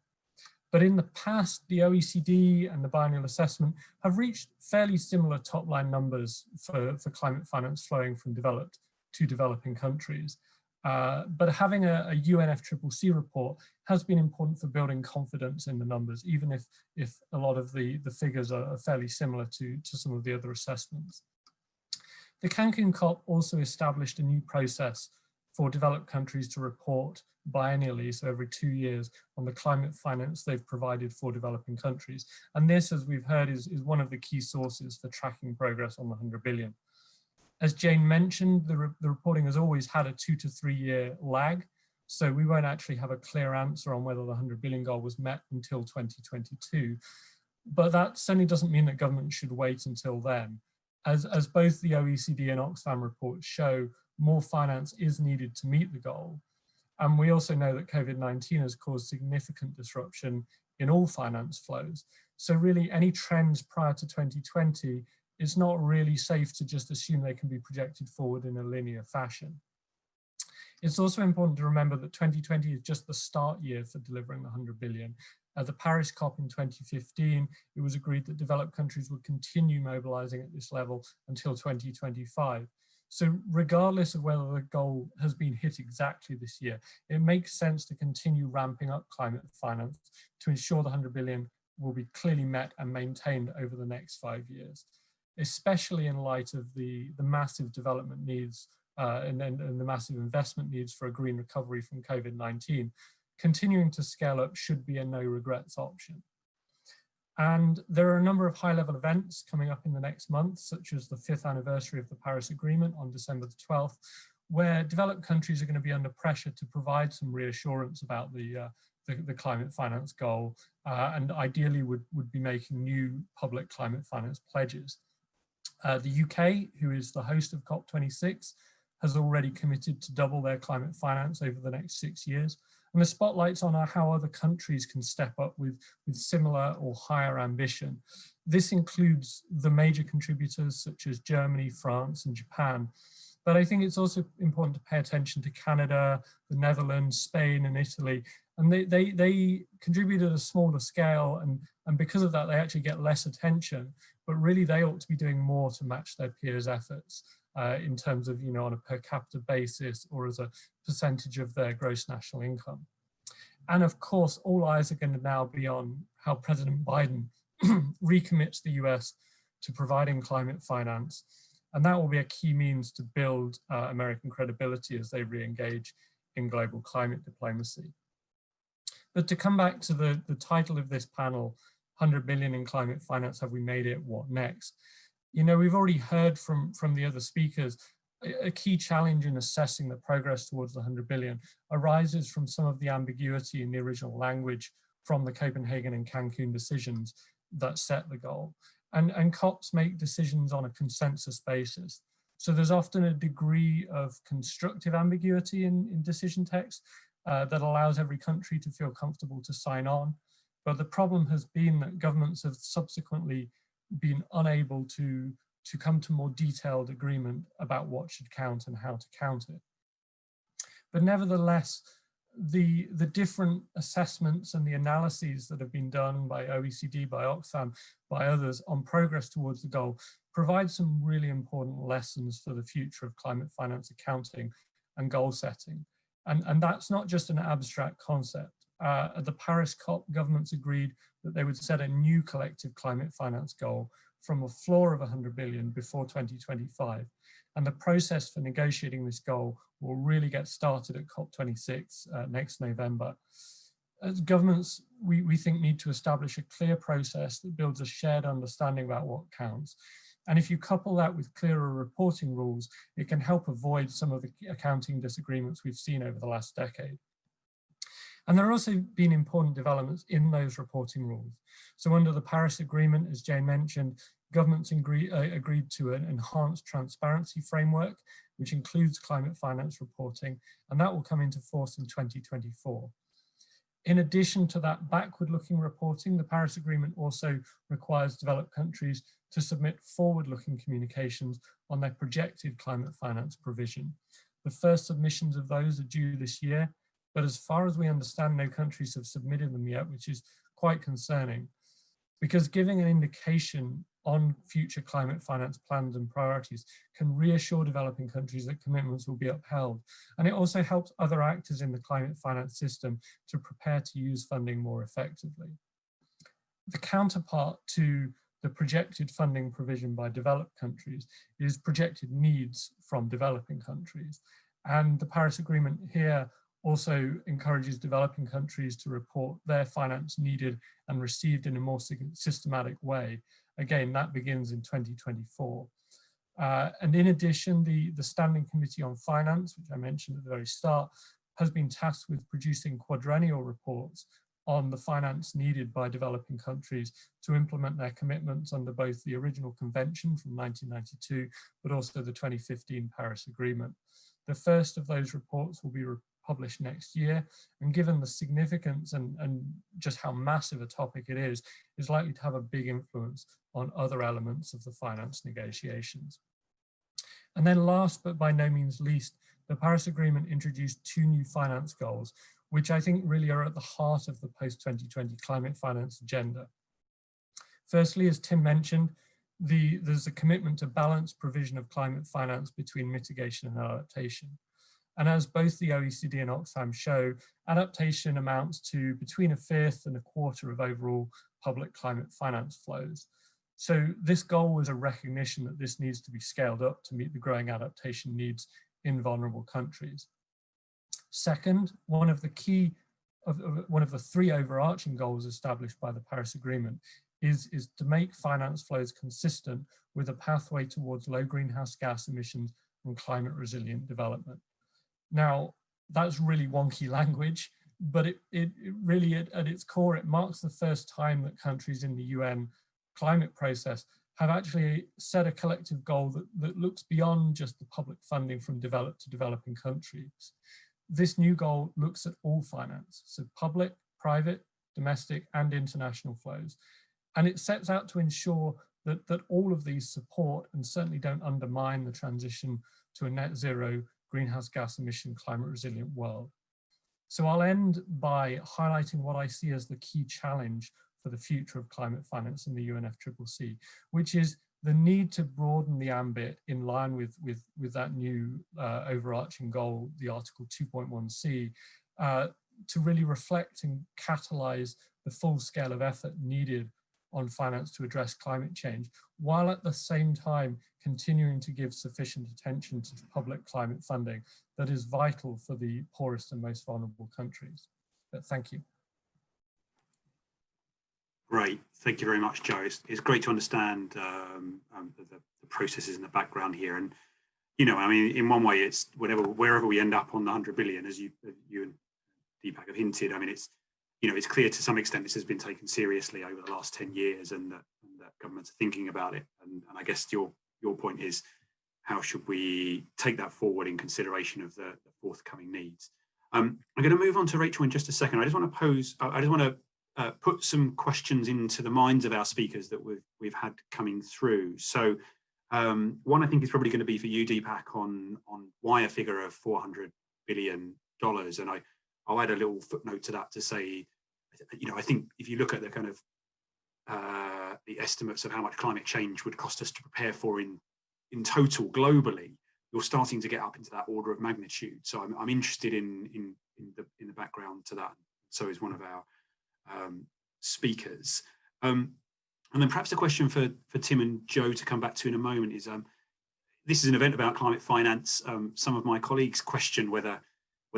But in the past, the OECD and the biennial assessment have reached fairly similar top-line numbers for climate finance flowing from developed to developing countries. But having a UNFCCC report has been important for building confidence in the numbers, even if a lot of the figures are fairly similar to some of the other assessments. The Cancun COP also established a new process for developed countries to report biennially, so every 2 years, on the climate finance they've provided for developing countries. And this, as we've heard, is one of the key sources for tracking progress on the 100 billion. As Jane mentioned, the reporting has always had a 2 to 3 year lag, so we won't actually have a clear answer on whether the 100 billion goal was met until 2022. But that certainly doesn't mean that government should wait until then. As both the OECD and Oxfam reports show, more finance is needed to meet the goal. And we also know that COVID-19 has caused significant disruption in all finance flows. So really any trends prior to 2020, it's not really safe to just assume they can be projected forward in a linear fashion. It's also important to remember that 2020 is just the start year for delivering the 100 billion. At the Paris COP in 2015, it was agreed that developed countries would continue mobilizing at this level until 2025. So regardless of whether the goal has been hit exactly this year, it makes sense to continue ramping up climate finance to ensure the 100 billion will be clearly met and maintained over the next 5 years, especially in light of the massive development needs and the massive investment needs for a green recovery from COVID-19. Continuing to scale up should be a no regrets option. And there are a number of high-level events coming up in the next month, such as the 5th anniversary of the Paris Agreement on December the 12th, where developed countries are going to be under pressure to provide some reassurance about the climate finance goal, and ideally would be making new public climate finance pledges. The UK, who is the host of COP26, has already committed to double their climate finance over the next 6 years. And the spotlight's on how other countries can step up with similar or higher ambition. This includes the major contributors such as Germany, France, and Japan. But I think it's also important to pay attention to Canada, the Netherlands, Spain, and Italy. And they contribute at a smaller scale, and because of that, they actually get less attention. But really, they ought to be doing more to match their peers' efforts in terms of, on a per capita basis or as a percentage of their gross national income. And of course, all eyes are going to now be on how President Biden recommits the US to providing climate finance. And that will be a key means to build American credibility as they re-engage in global climate diplomacy. But to come back to the title of this panel, 100 billion in climate finance, have we made it? What next? We've already heard from the other speakers, a key challenge in assessing the progress towards the 100 billion arises from some of the ambiguity in the original language from the Copenhagen and Cancun decisions that set the goal. And COPs make decisions on a consensus basis. So there's often a degree of constructive ambiguity in decision text that allows every country to feel comfortable to sign on. But the problem has been that governments have subsequently been unable to come to more detailed agreement about what should count and how to count it. But nevertheless, the different assessments and the analyses that have been done by OECD, by Oxfam, by others on progress towards the goal provide some really important lessons for the future of climate finance accounting and goal setting. And that's not just an abstract concept. At the Paris COP, governments agreed that they would set a new collective climate finance goal from a floor of 100 billion before 2025. And the process for negotiating this goal will really get started at COP26 next November. As governments, we think, need to establish a clear process that builds a shared understanding about what counts. And if you couple that with clearer reporting rules, it can help avoid some of the accounting disagreements we've seen over the last decade. And there have also been important developments in those reporting rules. So under the Paris Agreement, as Jane mentioned, governments agreed to an enhanced transparency framework, which includes climate finance reporting, and that will come into force in 2024. In addition to that backward-looking reporting, the Paris Agreement also requires developed countries to submit forward-looking communications on their projected climate finance provision. The first submissions of those are due this year, but as far as we understand, no countries have submitted them yet, which is quite concerning, because giving an indication on future climate finance plans and priorities can reassure developing countries that commitments will be upheld. And it also helps other actors in the climate finance system to prepare to use funding more effectively. The counterpart to the projected funding provision by developed countries is projected needs from developing countries. And the Paris Agreement here also encourages developing countries to report their finance needed and received in a more systematic way. Again, that begins in 2024. And in addition, the Standing Committee on Finance, which I mentioned at the very start, has been tasked with producing quadrennial reports on the finance needed by developing countries to implement their commitments under both the original convention from 1992, but also the 2015 Paris Agreement. The first of those reports will be published next year, and given the significance and just how massive a topic it is likely to have a big influence on other elements of the finance negotiations. And then last, but by no means least, the Paris Agreement introduced 2 new finance goals, which I think really are at the heart of the post-2020 climate finance agenda. Firstly, as Tim mentioned, there's a commitment to balance provision of climate finance between mitigation and adaptation. And as both the OECD and Oxfam show, adaptation amounts to between 1/5 and 1/4 of overall public climate finance flows. So this goal was a recognition that this needs to be scaled up to meet the growing adaptation needs in vulnerable countries. Second, one of the 3 overarching goals established by the Paris Agreement is to make finance flows consistent with a pathway towards low greenhouse gas emissions and climate resilient development. Now, that's really wonky language, but it really, at its core, it marks the first time that countries in the UN climate process have actually set a collective goal that looks beyond just the public funding from developed to developing countries. This new goal looks at all finance, so public, private, domestic, and international flows. And it sets out to ensure that all of these support and certainly don't undermine the transition to a net zero greenhouse gas emission climate resilient world. So I'll end by highlighting what I see as the key challenge for the future of climate finance in the UNFCCC, which is the need to broaden the ambit in line with that new overarching goal, the Article 2.1c, to really reflect and catalyze the full scale of effort needed on finance to address climate change, while at the same time continuing to give sufficient attention to public climate funding that is vital for the poorest and most vulnerable countries. But thank you. Great, thank you very much, Joe. It's great to understand the processes in the background here. And, you know, I mean, in one way, it's wherever we end up on the 100 billion, as you and Deepak have hinted, I mean, it's, you know, it's clear to some extent this has been taken seriously over the last 10 years and that governments are thinking about it. And I guess your point is, how should we take that forward in consideration of the forthcoming needs? I'm going to move on to Rachel in just a second. I just want to put some questions into the minds of our speakers that we've had coming through. So one I think is probably going to be for you, Deepak, on why a figure of $400 billion. And I'll add a little footnote to that to say, you know, I think if you look at the kind of the estimates of how much climate change would cost us to prepare for in total globally, you're starting to get up into that order of magnitude. So I'm interested in the background to that. So is one of our speakers. And then perhaps a question for Tim and Joe to come back to in a moment is, this is an event about climate finance. Some of my colleagues question whether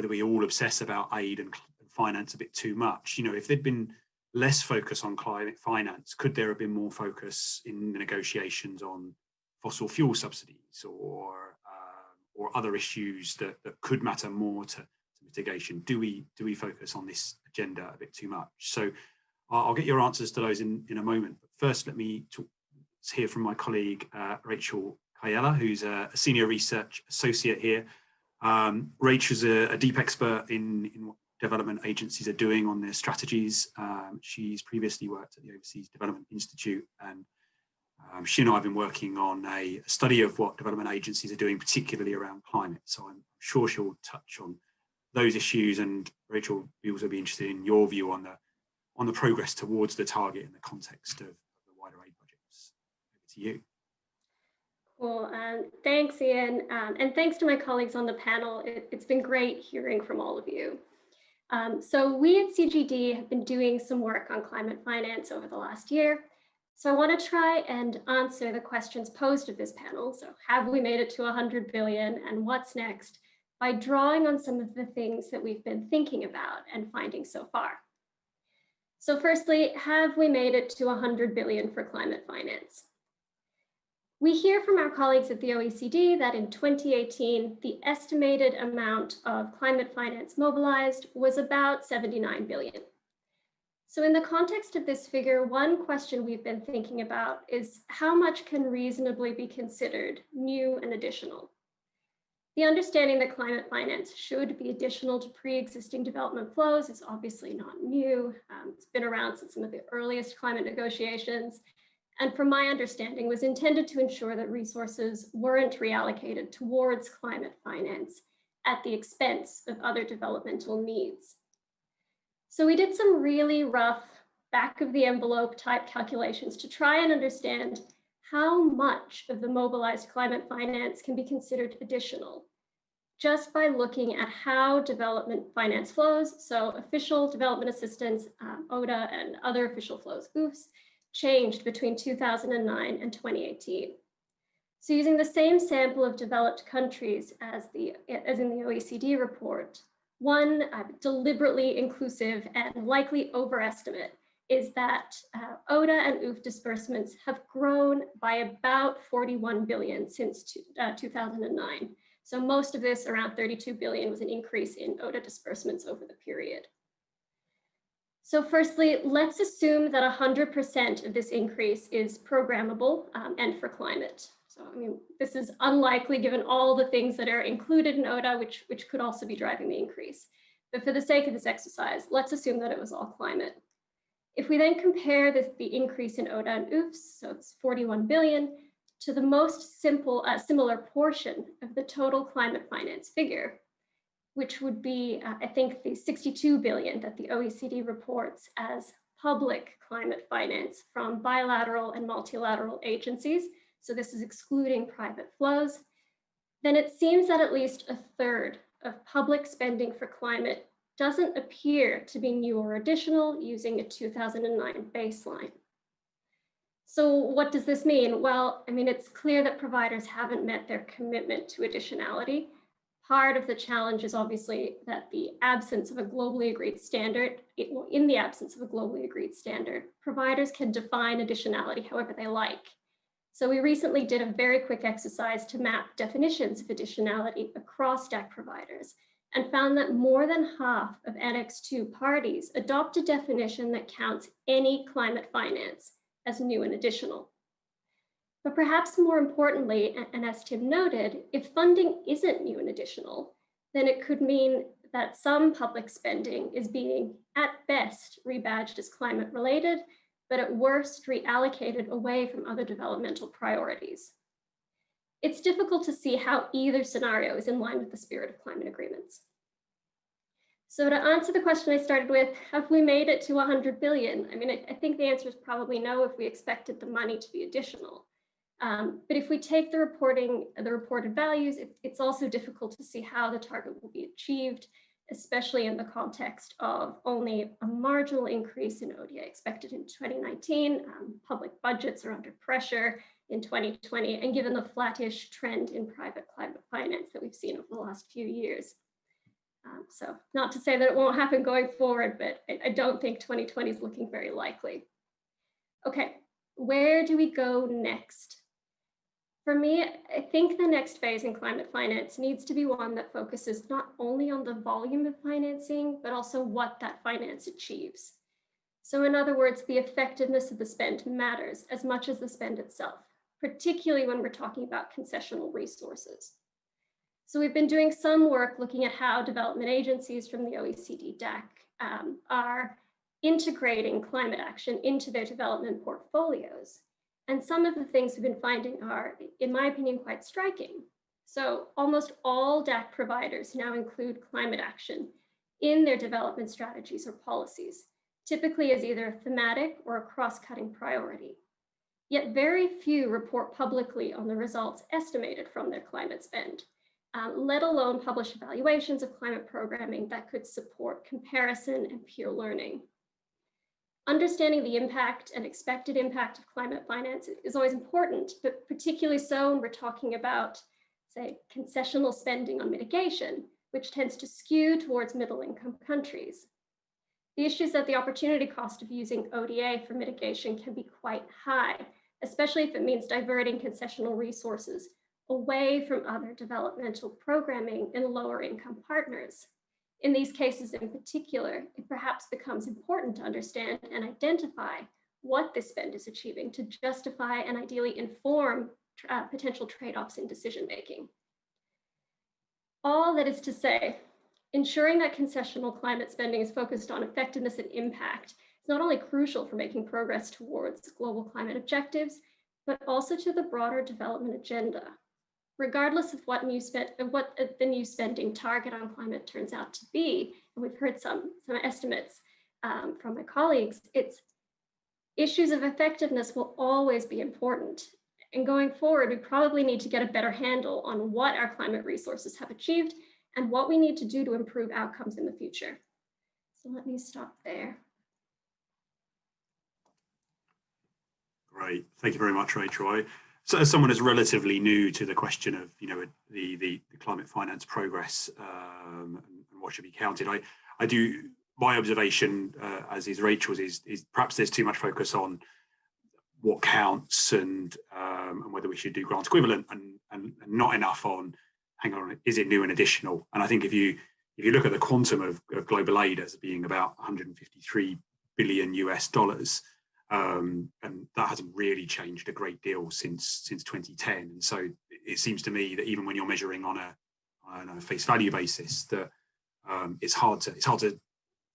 we all obsess about aid and finance a bit too much. You know, if there'd been less focus on climate finance, could there have been more focus in the negotiations on fossil fuel subsidies or other issues that could matter more to mitigation? Do we focus on this agenda a bit too much? So I'll get your answers to those in a moment. But first, let's hear from my colleague, Rachel Kayella, who's a senior research associate here. Rachel's a deep expert in development agencies are doing on their strategies. She's previously worked at the Overseas Development Institute, and she and I have been working on a study of what development agencies are doing, particularly around climate. So I'm sure she'll touch on those issues. And Rachel, we also be interested in your view on the progress towards the target in the context of the wider aid budgets. Over to you. Well, thanks, Ian, and thanks to my colleagues on the panel. It's been great hearing from all of you. So we at CGD have been doing some work on climate finance over the last year. So I want to try and answer the questions posed at this panel. So have we made it to 100 billion and what's next, by drawing on some of the things that we've been thinking about and finding so far. So firstly, have we made it to 100 billion for climate finance? We hear from our colleagues at the OECD that in 2018, the estimated amount of climate finance mobilized was about 79 billion. So in the context of this figure, one question we've been thinking about is how much can reasonably be considered new and additional? The understanding that climate finance should be additional to pre-existing development flows is obviously not new. It's been around since some of the earliest climate negotiations, and from my understanding was intended to ensure that resources weren't reallocated towards climate finance at the expense of other developmental needs. So we did some really rough back of the envelope type calculations to try and understand how much of the mobilized climate finance can be considered additional, just by looking at how development finance flows, so official development assistance, ODA, and other official flows, OOFs, changed between 2009 and 2018. So using the same sample of developed countries as in the OECD report, one deliberately inclusive and likely overestimate is that ODA and OOF disbursements have grown by about 41 billion since 2009. So most of this, around 32 billion, was an increase in ODA disbursements over the period. So firstly, let's assume that 100% of this increase is programmable and for climate. So I mean, this is unlikely given all the things that are included in ODA, which could also be driving the increase. But for the sake of this exercise, let's assume that it was all climate. If we then compare the increase in ODA and OOFs, so it's 41 billion, to the most similar portion of the total climate finance figure, which would be, I think, the 62 billion that the OECD reports as public climate finance from bilateral and multilateral agencies. So this is excluding private flows. Then it seems that at least a third of public spending for climate doesn't appear to be new or additional using a 2009 baseline. So what does this mean? Well, I mean, it's clear that providers haven't met their commitment to additionality. Part of the challenge is obviously that the absence of a globally agreed standard, in the absence of a globally agreed standard, providers can define additionality however they like. So we recently did a very quick exercise to map definitions of additionality across DAC providers and found that more than half of Annex 2 parties adopt a definition that counts any climate finance as new and additional. But perhaps more importantly, and as Tim noted, if funding isn't new and additional, then it could mean that some public spending is being, at best, rebadged as climate related, but at worst, reallocated away from other developmental priorities. It's difficult to see how either scenario is in line with the spirit of climate agreements. So to answer the question I started with, have we made it to 100 billion? I mean, I think the answer is probably no if we expected the money to be additional. But if we take the reported values, it's also difficult to see how the target will be achieved, especially in the context of only a marginal increase in ODA expected in 2019. Public budgets are under pressure in 2020, and given the flattish trend in private climate finance that we've seen over the last few years. So not to say that it won't happen going forward, but I don't think 2020 is looking very likely. Okay, where do we go next? For me, I think the next phase in climate finance needs to be one that focuses not only on the volume of financing, but also what that finance achieves. So in other words, the effectiveness of the spend matters as much as the spend itself, particularly when we're talking about concessional resources. So we've been doing some work looking at how development agencies from the OECD DAC are integrating climate action into their development portfolios. And some of the things we've been finding are, in my opinion, quite striking. So almost all DAC providers now include climate action in their development strategies or policies, typically as either a thematic or a cross-cutting priority. Yet very few report publicly on the results estimated from their climate spend, let alone publish evaluations of climate programming that could support comparison and peer learning. Understanding the impact and expected impact of climate finance is always important, but particularly so when we're talking about, say, concessional spending on mitigation, which tends to skew towards middle-income countries. The issue is that the opportunity cost of using ODA for mitigation can be quite high, especially if it means diverting concessional resources away from other developmental programming in lower-income partners. In these cases in particular, it perhaps becomes important to understand and identify what this spend is achieving to justify and ideally inform potential trade-offs in decision-making. All that is to say, ensuring that concessional climate spending is focused on effectiveness and impact is not only crucial for making progress towards global climate objectives, but also to the broader development agenda. Regardless of what the new spending target on climate turns out to be, and we've heard some estimates from my colleagues, issues of effectiveness will always be important. And going forward, we probably need to get a better handle on what our climate resources have achieved and what we need to do to improve outcomes in the future. So let me stop there. Great, thank you very much, Rachel. So as someone who's relatively new to the question of, the climate finance progress and what should be counted, I do, my observation, as is Rachel's, is perhaps there's too much focus on what counts and whether we should do grant equivalent and not enough on, hang on, is it new and additional? And I think if you look at the quantum of global aid as being about 153 billion US dollars, and that hasn't really changed a great deal since 2010. And so it seems to me that even when you're measuring on a face value basis, that it's hard to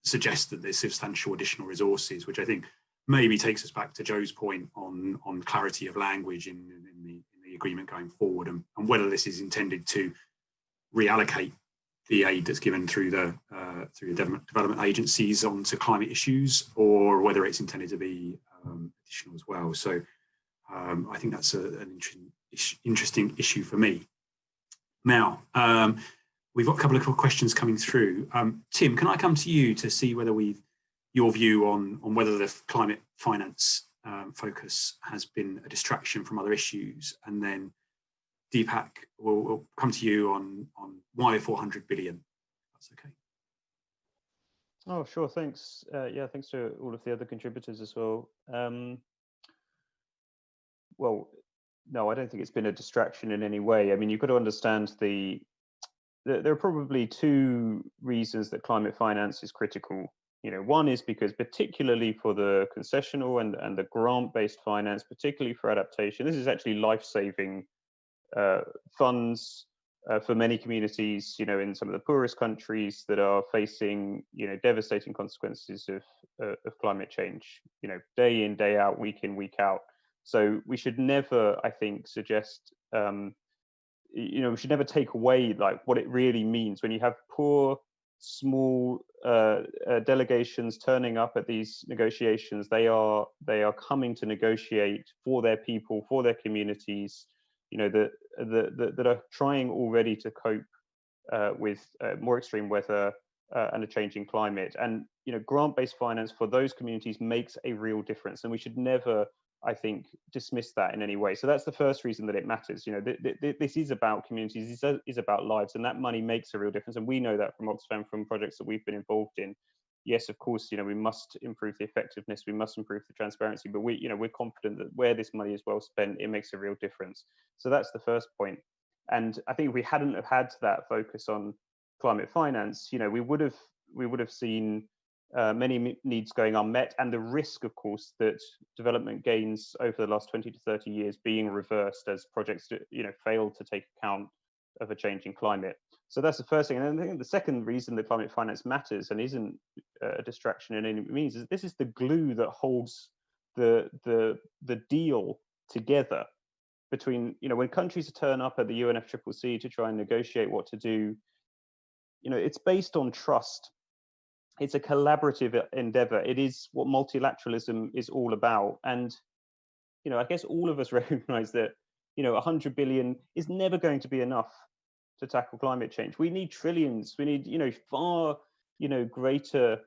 suggest that there's substantial additional resources, which I think maybe takes us back to Joe's point on clarity of language in the agreement going forward, and whether this is intended to reallocate the aid that's given through the development agencies onto climate issues, or whether it's intended to be additional as well. So I think that's an interesting issue for me. Now, we've got a couple of questions coming through. Tim, can I come to you to see whether your view on whether the climate finance focus has been a distraction from other issues, and then Deepak will come to you on why 400 billion. That's okay. Oh, sure. Thanks. Yeah, thanks to all of the other contributors as well. Well, no, I don't think it's been a distraction in any way. I mean, you've got to understand there are probably two reasons that climate finance is critical. One is because particularly for the concessional and the grant-based finance, particularly for adaptation, this is actually life-saving funds for many communities, in some of the poorest countries that are facing, devastating consequences of climate change, day in, day out, week in, week out. So we should never, I think, suggest, we should never take away like what it really means when you have poor, small delegations turning up at these negotiations. They are coming to negotiate for their people, for their communities, that are trying already to cope with more extreme weather and a changing climate. And grant-based finance for those communities makes a real difference, and we should never, I think, dismiss that in any way. So that's the first reason that it matters. This is about communities, this is about lives, and that money makes a real difference. And we know that from Oxfam, from projects that we've been involved in. Yes, of course, we must improve the effectiveness, we must improve the transparency, but we're confident that where this money is well spent, it makes a real difference. So that's the first point. And I think if we hadn't have had that focus on climate finance, we would have seen many needs going unmet, and the risk, of course, that development gains over the last 20 to 30 years being reversed as projects, fail to take account of a changing climate. So that's the first thing. And I think the second reason that climate finance matters and isn't a distraction in any means is this is the glue that holds the deal together between, when countries turn up at the UNFCCC to try and negotiate what to do, it's based on trust. It's a collaborative endeavor. It is what multilateralism is all about. And, I guess all of us recognize that, 100 billion is never going to be enough to tackle climate change. We need trillions. We need, far, greater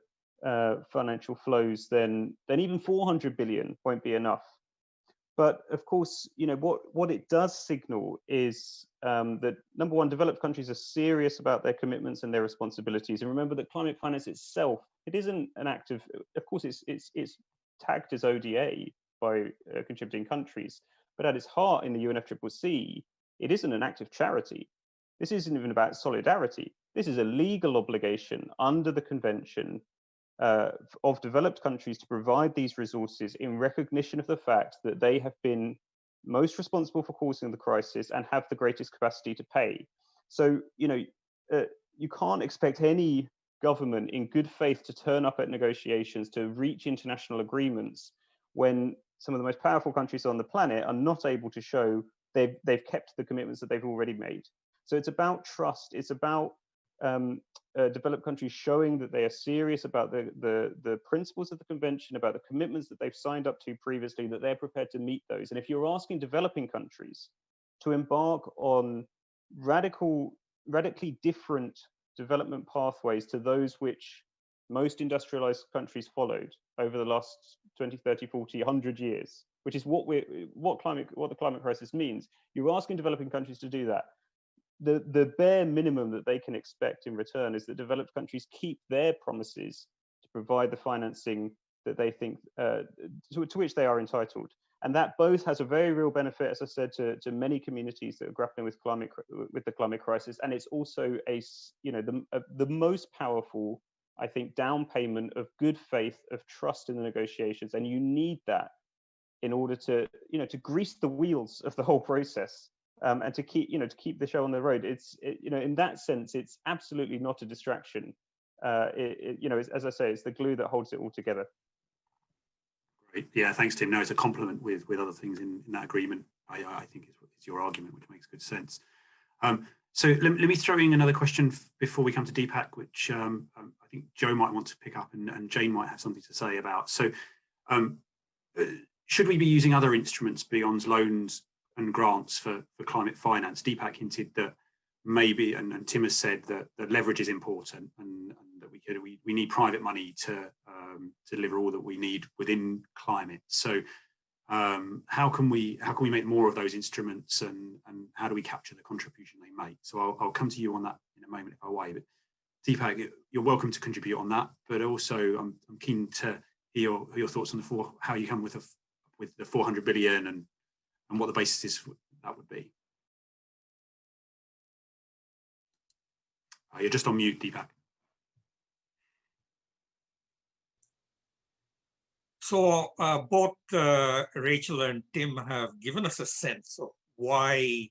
financial flows than even 400 billion won't be enough. But of course, what it does signal is that, number one, developed countries are serious about their commitments and their responsibilities. And remember that climate finance itself, it isn't an act of course, it's tagged as ODA by contributing countries. But at its heart in the UNFCCC, it isn't an act of charity. This isn't even about solidarity. This is a legal obligation under the convention of developed countries to provide these resources in recognition of the fact that they have been most responsible for causing the crisis and have the greatest capacity to pay. So, you can't expect any government in good faith to turn up at negotiations to reach international agreements when some of the most powerful countries on the planet are not able to show they've kept the commitments that they've already made. So it's about trust. It's about developed countries showing that they are serious about the principles of the convention, about the commitments that they've signed up to previously, that they're prepared to meet those. And if you're asking developing countries to embark on radically different development pathways to those which most industrialized countries followed over the last 20, 30, 40, 100 years, which is what the climate crisis means. You're asking developing countries to do that. The bare minimum that they can expect in return is that developed countries keep their promises to provide the financing that they think to which they are entitled. And that both has a very real benefit, as I said, to many communities that are grappling with the climate crisis, and it's also the most powerful, I think, down payment of good faith, of trust in the negotiations. And you need that in order to grease the wheels of the whole process. And to keep the show on the road. In that sense, it's absolutely not a distraction. As I say, it's the glue that holds it all together. Great. Yeah, thanks, Tim. No, it's a complement with other things in that agreement. I think it's your argument, which makes good sense. So let me throw in another question before we come to Deepak, which I think Joe might want to pick up and Jane might have something to say about. So should we be using other instruments beyond loans and grants for climate finance? Deepak hinted that maybe, and Tim has said that leverage is important, and that we need private money to deliver all that we need within climate. So how can we make more of those instruments, and how do we capture the contribution they make? So I'll come to you on that in a moment if I may. But Deepak, you're welcome to contribute on that, but also I'm keen to hear your thoughts on how you come with the 400 billion and what the basis is for that would be. You're just on mute, Deepak. So both Rachel and Tim have given us a sense of why,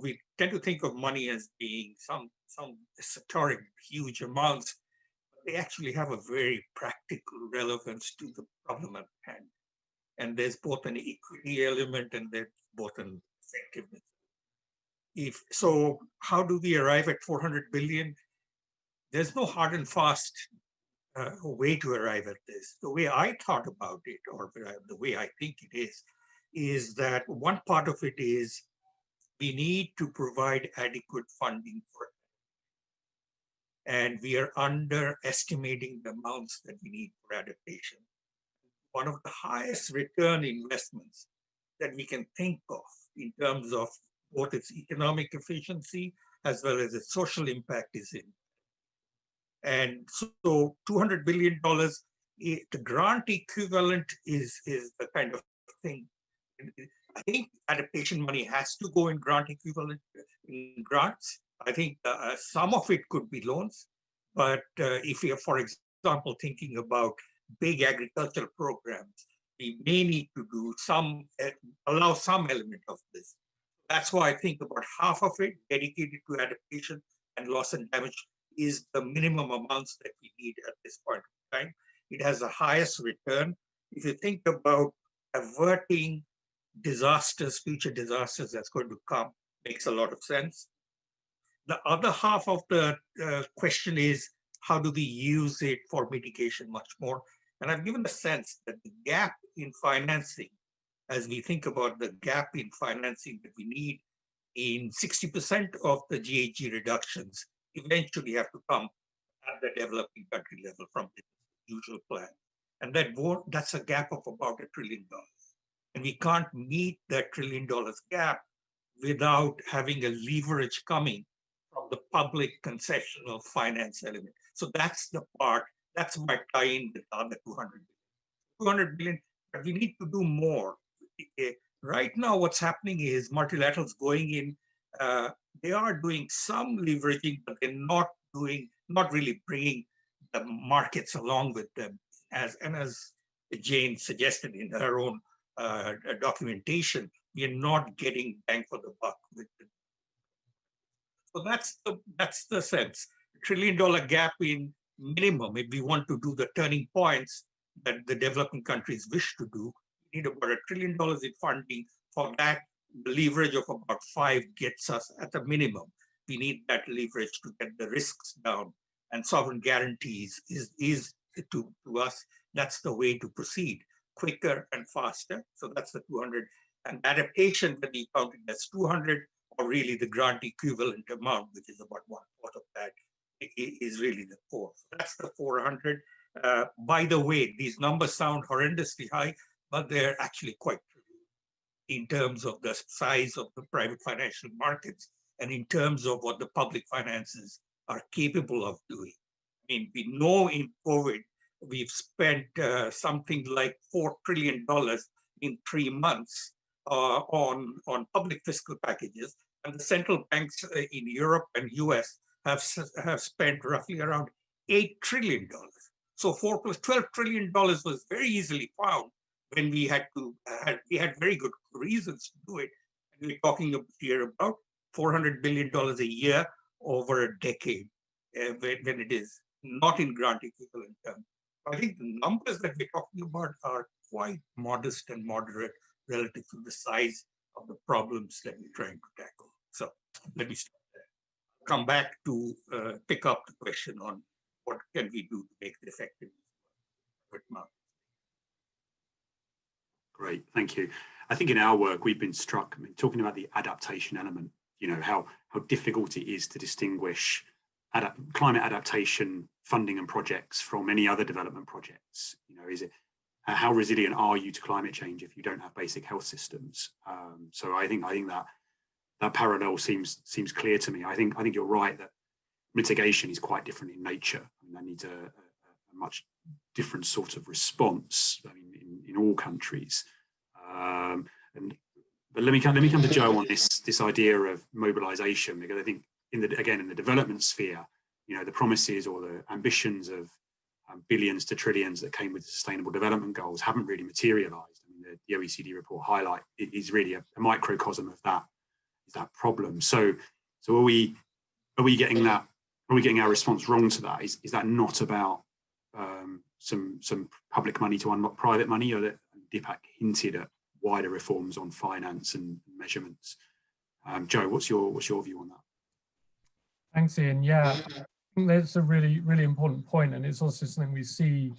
we tend to think of money as being some esoteric, huge amounts. They actually have a very practical relevance to the problem at hand. And there's both an equity element and there's both an effectiveness. So how do we arrive at 400 billion? There's no hard and fast way to arrive at this. The way I thought about it, or the way I think it is that one part of it is we need to provide adequate funding for it. And we are underestimating the amounts that we need for adaptation. One of the highest return investments that we can think of in terms of both its economic efficiency as well as its social impact is in. And so $200 billion, the grant equivalent is the kind of thing. I think adaptation money has to go in grant equivalent in grants. I think some of it could be loans, but if we are, for example, thinking about big agricultural programs, we may need to do allow some element of this. that's why I think about half of it dedicated to adaptation and loss and damage is the minimum amounts that we need at this point in time. It has the highest return. If you think about averting disasters, future disasters that's going to come, makes a lot of sense. The other half of the question is, how do we use it for mitigation much more? And I've given a sense that the gap in financing, as we think about the gap in financing that we need in 60% of the GHG reductions, eventually have to come at the developing country level from the usual plan. And that's a gap of about $1 trillion. And we can't meet that $1 trillion gap without having a leverage coming from the public concessional finance element. So that's the part, that's my tie-in with the other 200 billion. 200 billion, but we need to do more. Right now, what's happening is multilaterals going in, they are doing some leveraging, but they're not really bringing the markets along with them. As Jane suggested in her own documentation, we are not getting bang for the buck with them. So that's the sense. $1 trillion gap in minimum, if we want to do the turning points that the developing countries wish to do, we need about $1 trillion in funding. For that, the leverage of about 5 gets us at a minimum. We need that leverage to get the risks down, and sovereign guarantees is to us, that's the way to proceed, quicker and faster. So that's the 200. And adaptation that we counted as 200, or really the grant equivalent amount, which is about 1/4 of that, is really the core. So that's the 400. By the way, these numbers sound horrendously high, but they're actually quite trivial in terms of the size of the private financial markets and in terms of what the public finances are capable of doing. I mean, we know in COVID, we've spent something like $4 trillion in 3 months on public fiscal packages, and the central banks in Europe and US have spent roughly around $8 trillion. So 4 plus $12 trillion was very easily found when we had very good reasons to do it. And we're talking here about $400 billion a year over a decade when it is not in grant equivalent terms. I think the numbers that we're talking about are quite modest and moderate relative to the size of the problems that we're trying to tackle. So let me stop there. Come back to pick up the question on what can we do to make it effective. Great, thank you. I think in our work, we've been struck, talking about the adaptation element, how difficult it is to distinguish climate adaptation funding and projects from any other development projects. Is it how resilient are you to climate change if you don't have basic health systems? So I think that parallel seems clear to me. I think you're right that mitigation is quite different in nature. That needs a much different sort of response in all countries. But let me come to Joe on this idea of mobilization, because I think in the development sphere, the promises or the ambitions of billions to trillions that came with the Sustainable Development Goals haven't really materialized. The OECD report highlight it is really a microcosm of that problem. So are we getting that? Are we getting our response wrong to that? Is that not about some public money to unlock private money, or that Deepak hinted at wider reforms on finance and measurements? Joe, what's your view on that? Thanks, Ian. Yeah, I think that's a really, really important point, and it's also something we see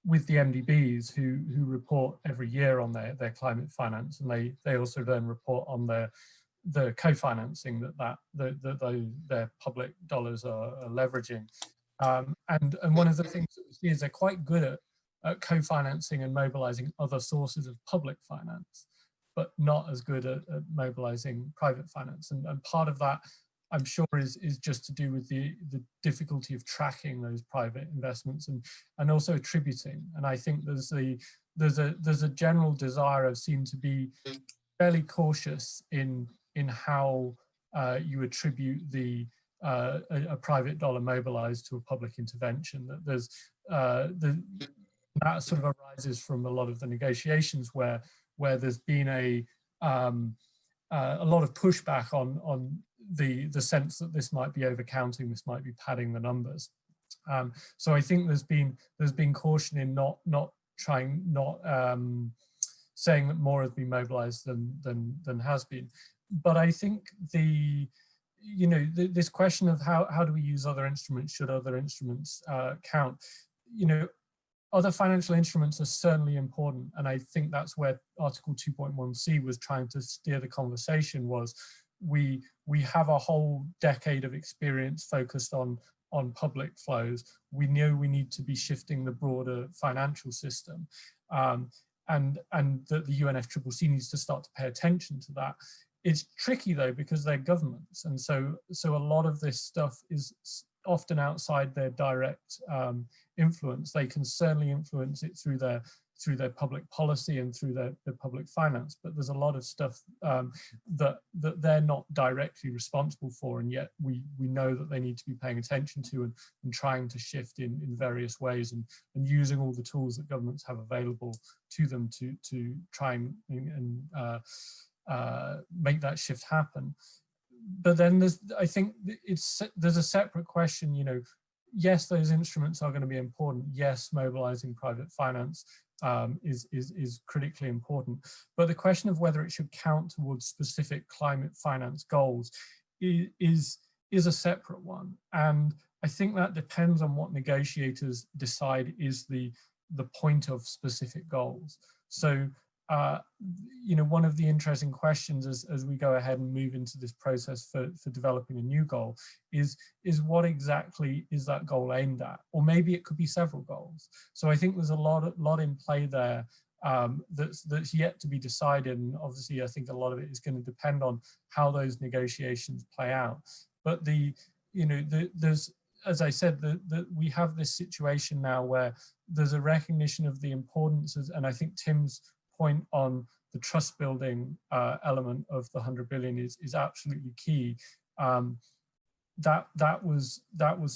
with the MDBs who report every year on their climate finance, and they also then report on the co-financing that their public dollars are leveraging. And one of the things that we see is they're quite good at co-financing and mobilizing other sources of public finance, but not as good at mobilizing private finance. And part of that, I'm sure, is just to do with the difficulty of tracking those private investments and also attributing. And I think there's a general desire of seem to be fairly cautious in how you attribute a private dollar mobilized to a public intervention. That there's that sort of arises from a lot of the negotiations where there's been a lot of pushback on the sense that this might be overcounting, this might be padding the numbers. So I think there's been caution in not saying that more has been mobilized than has been. But I think this question of how do we use other instruments, should other instruments count, other financial instruments are certainly important, and I think that's where Article 2.1c was trying to steer the conversation. Was we have a whole decade of experience focused on public flows. We know we need to be shifting the broader financial system, and that the UNFCCC needs to start to pay attention to that. It's tricky though, because they're governments, and so a lot of this stuff is often outside their direct influence. They can certainly influence it through their public policy and through their public finance, but there's a lot of stuff that they're not directly responsible for, and yet we know that they need to be paying attention to and trying to shift in various ways, and using all the tools that governments have available to them to try and make that shift happen. But then I think there's a separate question, yes, those instruments are going to be important. Yes, mobilizing private finance is critically important. But the question of whether it should count towards specific climate finance goals is a separate one. And I think that depends on what negotiators decide is the point of specific goals. So one of the interesting questions as we go ahead and move into this process for developing a new goal is what exactly is that goal aimed at? Or maybe it could be several goals. So I think there's a lot in play there that's yet to be decided, and obviously I think a lot of it is going to depend on how those negotiations play out. But there's, as I said, we have this situation now where there's a recognition of the importance, and I think Tim's point on the trust building element of the 100 billion is absolutely key. That was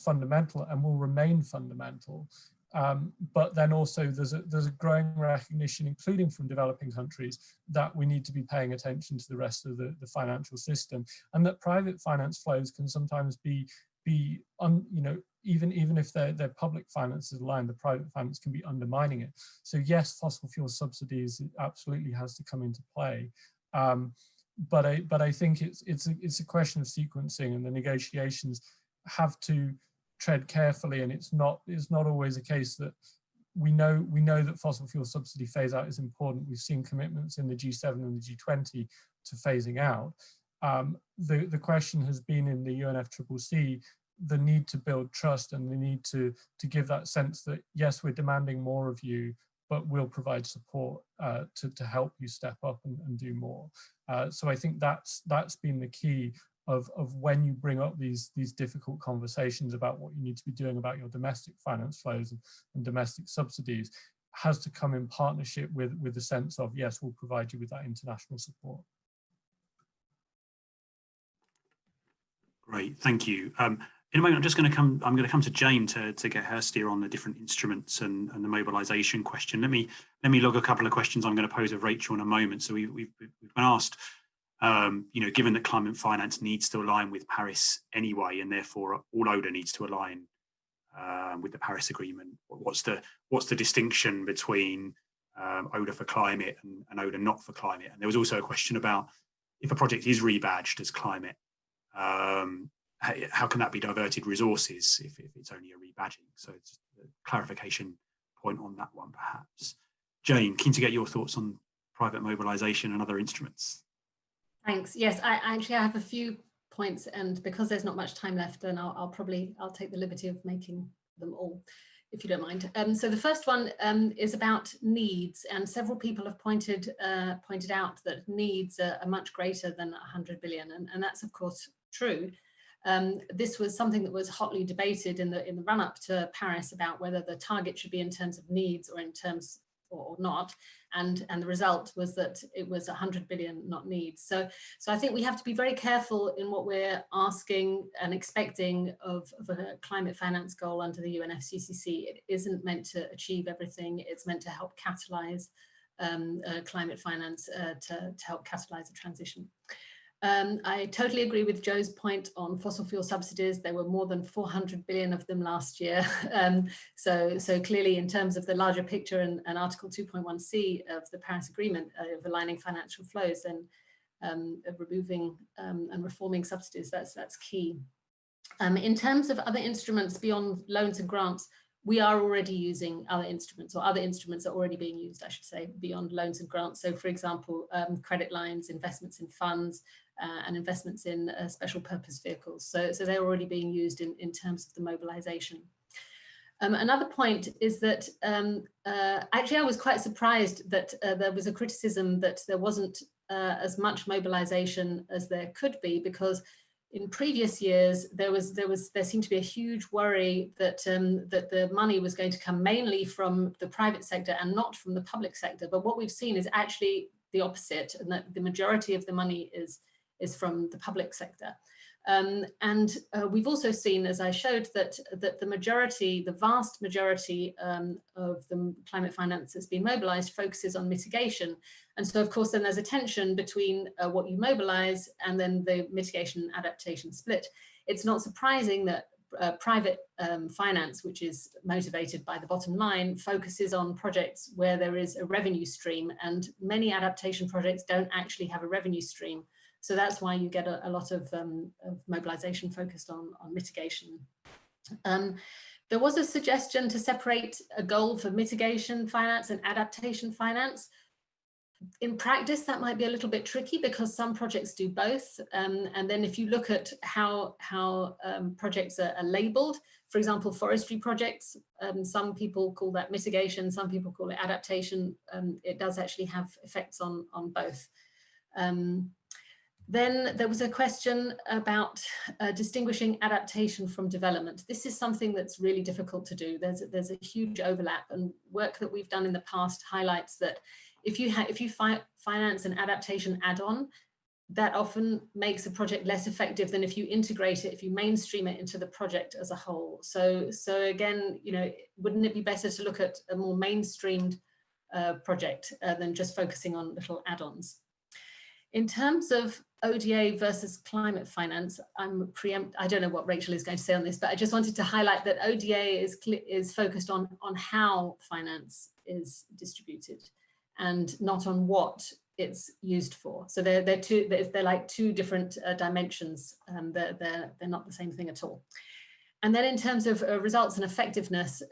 fundamental and will remain fundamental. But then also there's a growing recognition, including from developing countries, that we need to be paying attention to the rest of the financial system, and that private finance flows can sometimes be even if their public finance is aligned, the private finance can be undermining it. So yes, fossil fuel subsidies absolutely has to come into play, but I think it's a question of sequencing, and the negotiations have to tread carefully, and it's not always a case that we know that fossil fuel subsidy phase out is important. We've seen commitments in the G7 and the G20 to phasing out. The question has been in the UNFCCC the need to build trust, and the need to give that sense that yes, we're demanding more of you, but we'll provide support to help you step up and do more. So I think that's been the key of when you bring up these difficult conversations about what you need to be doing about your domestic finance flows and domestic subsidies, has to come in partnership with the sense of yes, we'll provide you with that international support. Great, thank you. In a moment, I'm going to come to Jane to get her steer on the different instruments and the mobilisation question. Let me log a couple of questions I'm going to pose of Rachel in a moment. So we've been asked, given that climate finance needs to align with Paris anyway, and therefore all ODA needs to align with the Paris Agreement, what's the distinction between ODA for climate and ODA not for climate? And there was also a question about if a project is rebadged as climate, how can that be diverted resources if it's only a rebadging? So it's a clarification point on that one, perhaps. Jane, keen to get your thoughts on private mobilisation and other instruments. Thanks. Yes, I actually have a few points, and because there's not much time left, then I'll take the liberty of making them all, if you don't mind. So the first one is about needs, and several people have pointed out that needs are much greater than 100 billion, and that's of course true. This was something that was hotly debated in the run-up to Paris about whether the target should be in terms of needs or in terms or not, and the result was that it was 100 billion, not needs. So I think we have to be very careful in what we're asking and expecting of a climate finance goal under the UNFCCC. It isn't meant to achieve everything. It's meant to help catalyze climate finance to help catalyze the transition. I totally agree with Joe's point on fossil fuel subsidies. There were more than 400 billion of them last year. So clearly, in terms of the larger picture and Article 2.1c of the Paris Agreement of aligning financial flows, then removing and reforming subsidies, that's key. In terms of other instruments beyond loans and grants, we are already using other instruments, or other instruments are already being used, I should say, beyond loans and grants. So for example, credit lines, investments in funds, and investments in special purpose vehicles. So they're already being used in terms of the mobilization. Another point is that actually I was quite surprised that there was a criticism that there wasn't as much mobilization as there could be, because in previous years there seemed to be a huge worry that that the money was going to come mainly from the private sector and not from the public sector. But what we've seen is actually the opposite, and that the majority of the money is from the public sector. And we've also seen, as I showed, that the vast majority of the climate finance that's been mobilized focuses on mitigation. And so, of course, then there's a tension between what you mobilize and then the mitigation adaptation split. It's not surprising that private finance, which is motivated by the bottom line, focuses on projects where there is a revenue stream, and many adaptation projects don't actually have a revenue stream. So that's why you get a lot of mobilization focused on mitigation. There was a suggestion to separate a goal for mitigation finance and adaptation finance. In practice, that might be a little bit tricky because some projects do both. And then if you look at how projects are labeled, for example, forestry projects, some people call that mitigation, some people call it adaptation. It does actually have effects on both. Then there was a question about distinguishing adaptation from development. This is something that's really difficult to do. There's a huge overlap, and work that we've done in the past highlights that if you finance an adaptation add-on, that often makes a project less effective than if you integrate it, if you mainstream it into the project as a whole. So again, you know, wouldn't it be better to look at a more mainstreamed project than just focusing on little add-ons? In terms of ODA versus climate finance, I don't know what Rachel is going to say on this, but I just wanted to highlight that ODA is focused on how finance is distributed and not on what it's used for. So they're like two different dimensions. They're not the same thing at all. And then in terms of results and effectiveness,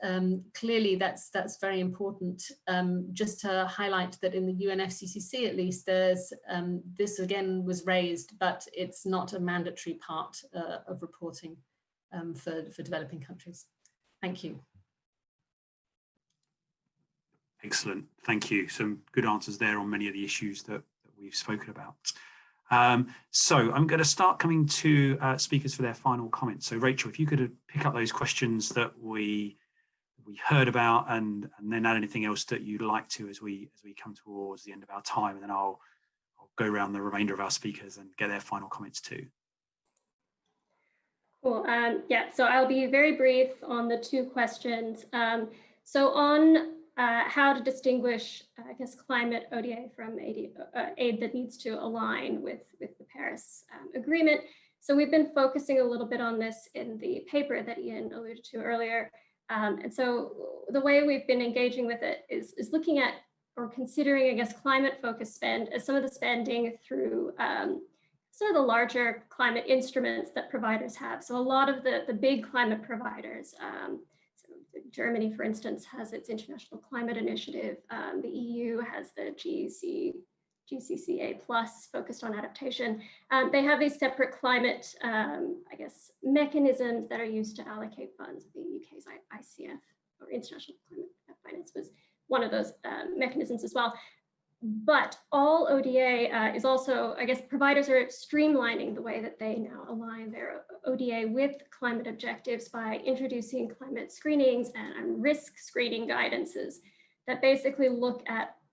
clearly that's very important. Just to highlight that in the UNFCCC, at least, there's this again was raised, but it's not a mandatory part of reporting for developing countries. Thank you. Excellent, thank you. Some good answers there on many of the issues that we've spoken about. So I'm going to start coming to speakers for their final comments. So Rachel, if you could pick up those questions that we heard about and then add anything else that you'd like to as we come towards the end of our time, and then I'll go around the remainder of our speakers and get their final comments too. Cool. Yeah, so I'll be very brief on the two questions. So on how to distinguish, I guess, climate ODA from aid that needs to align with the Paris Agreement. So we've been focusing a little bit on this in the paper that Ian alluded to earlier. And so the way we've been engaging with it is looking at or considering, I guess, climate-focused spend as some of the spending through sort of the larger climate instruments that providers have. So a lot of the big climate providers, Germany, for instance, has its International Climate Initiative. The EU has the GCCA Plus focused on adaptation. They have these separate climate, I guess, mechanisms that are used to allocate funds. The UK's ICF, or International Climate Finance, was one of those mechanisms as well. But all ODA is also, I guess, providers are streamlining the way that they now align their ODA with climate objectives by introducing climate screenings and risk screening guidances that basically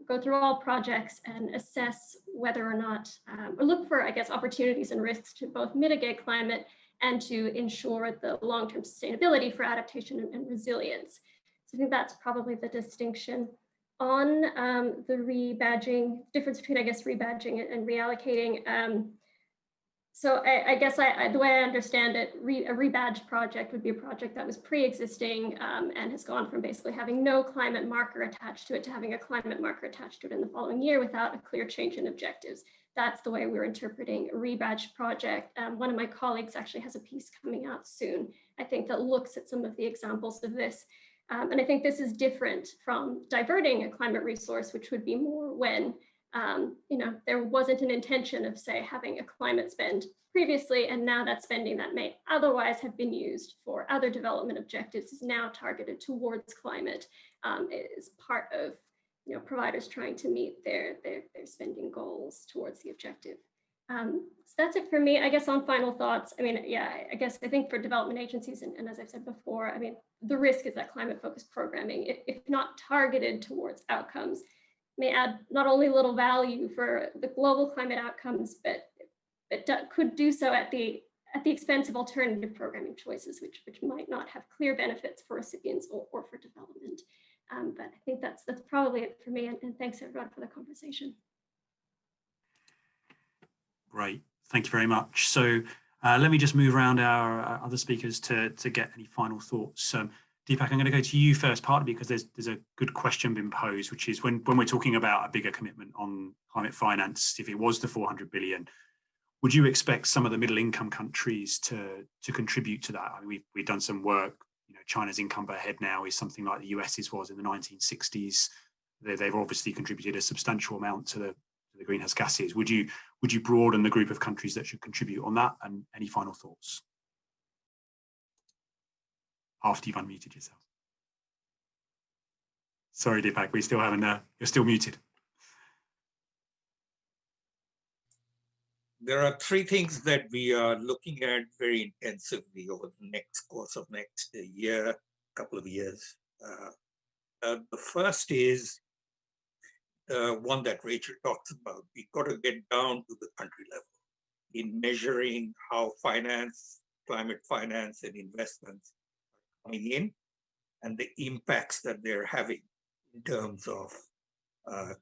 go through all projects and assess whether or not, or look for, I guess, opportunities and risks to both mitigate climate and to ensure the long-term sustainability for adaptation and resilience. So I think that's probably the distinction. on the rebadging, difference between, I guess, rebadging and reallocating. So I guess the way I understand it, a rebadge project would be a project that was pre-existing and has gone from basically having no climate marker attached to it to having a climate marker attached to it in the following year without a clear change in objectives. That's the way we're interpreting a rebadge project. One of my colleagues actually has a piece coming out soon, I think, that looks at some of the examples of this. And I think this is different from diverting a climate resource, which would be more when there wasn't an intention of, say, having a climate spend previously, and now that spending that may otherwise have been used for other development objectives is now targeted towards climate. Is part of providers trying to meet their spending goals towards the objective. So that's it for me. I guess on final thoughts, I mean, yeah, I think for development agencies, and as I've said before, I mean, the risk is that climate-focused programming, if not targeted towards outcomes, may add not only little value for the global climate outcomes, but it could do so at the expense of alternative programming choices, which might not have clear benefits for recipients or for development. But I think that's probably it for me. And thanks everyone for the conversation. Great, thank you very much. So let me just move around our other speakers to get any final thoughts. Deepak, I'm going to go to you first, partly because there's a good question been posed, which is when we're talking about a bigger commitment on climate finance, if it was the 400 billion, would you expect some of the middle income countries to contribute to that? I mean, we've done some work. China's income per head now is something like the US's was in the 1960s. They've obviously contributed a substantial amount to the greenhouse gases. Would you broaden the group of countries that should contribute on that? And any final thoughts after you've unmuted yourself? Sorry, Deepak, we still haven't, you're still muted. There are three things that we are looking at very intensively over the course of next year, couple of years. The first is one that Rachel talks about. We've got to get down to the country level in measuring how finance, climate finance and investments are coming in and the impacts that they're having in terms of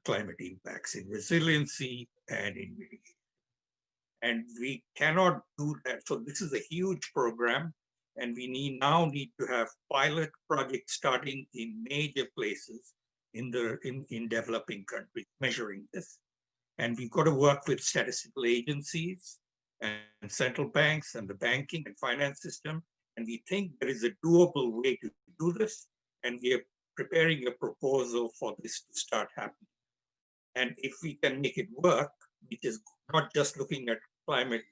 climate impacts in resiliency and in mitigation. And we cannot do that. So this is a huge program, and we now need to have pilot projects starting in major places in developing countries, measuring this. And we've got to work with statistical agencies and central banks and the banking and finance system. And we think there is a doable way to do this. And we are preparing a proposal for this to start happening. And if we can make it work, which is not just looking at climate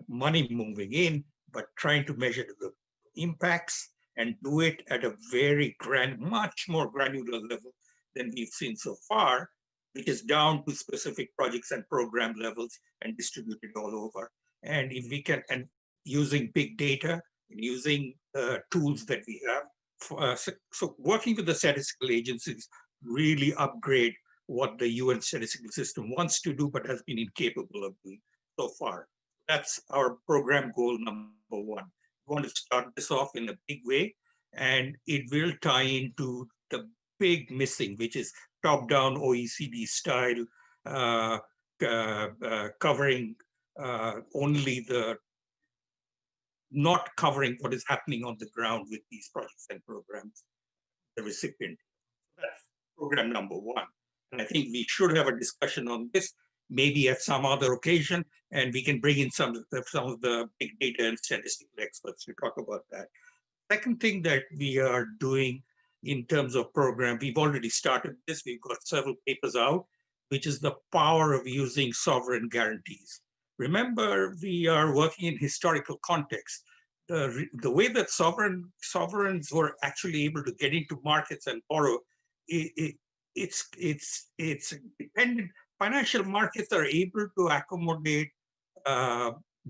money moving in, but trying to measure the impacts and do it at a very much more granular level than we've seen so far, which is down to specific projects and program levels and distributed all over. And if we can, and using big data, and using tools that we have, so working with the statistical agencies really upgrade what the UN statistical system wants to do, but has been incapable of doing so far. That's our program goal number one. We want to start this off in a big way, and it will tie into the big missing, which is top-down OECD style, covering only not covering what is happening on the ground with these projects and programs, the recipient. That's program number one. And I think we should have a discussion on this, maybe at some other occasion, and we can bring in some of the big data and statistical experts to talk about that. Second thing that we are doing in terms of program, we've already started this. We've got several papers out, which is the power of using sovereign guarantees. Remember, we are working in historical context. The way that sovereigns were actually able to get into markets and borrow, it's dependent. Financial markets are able to accommodate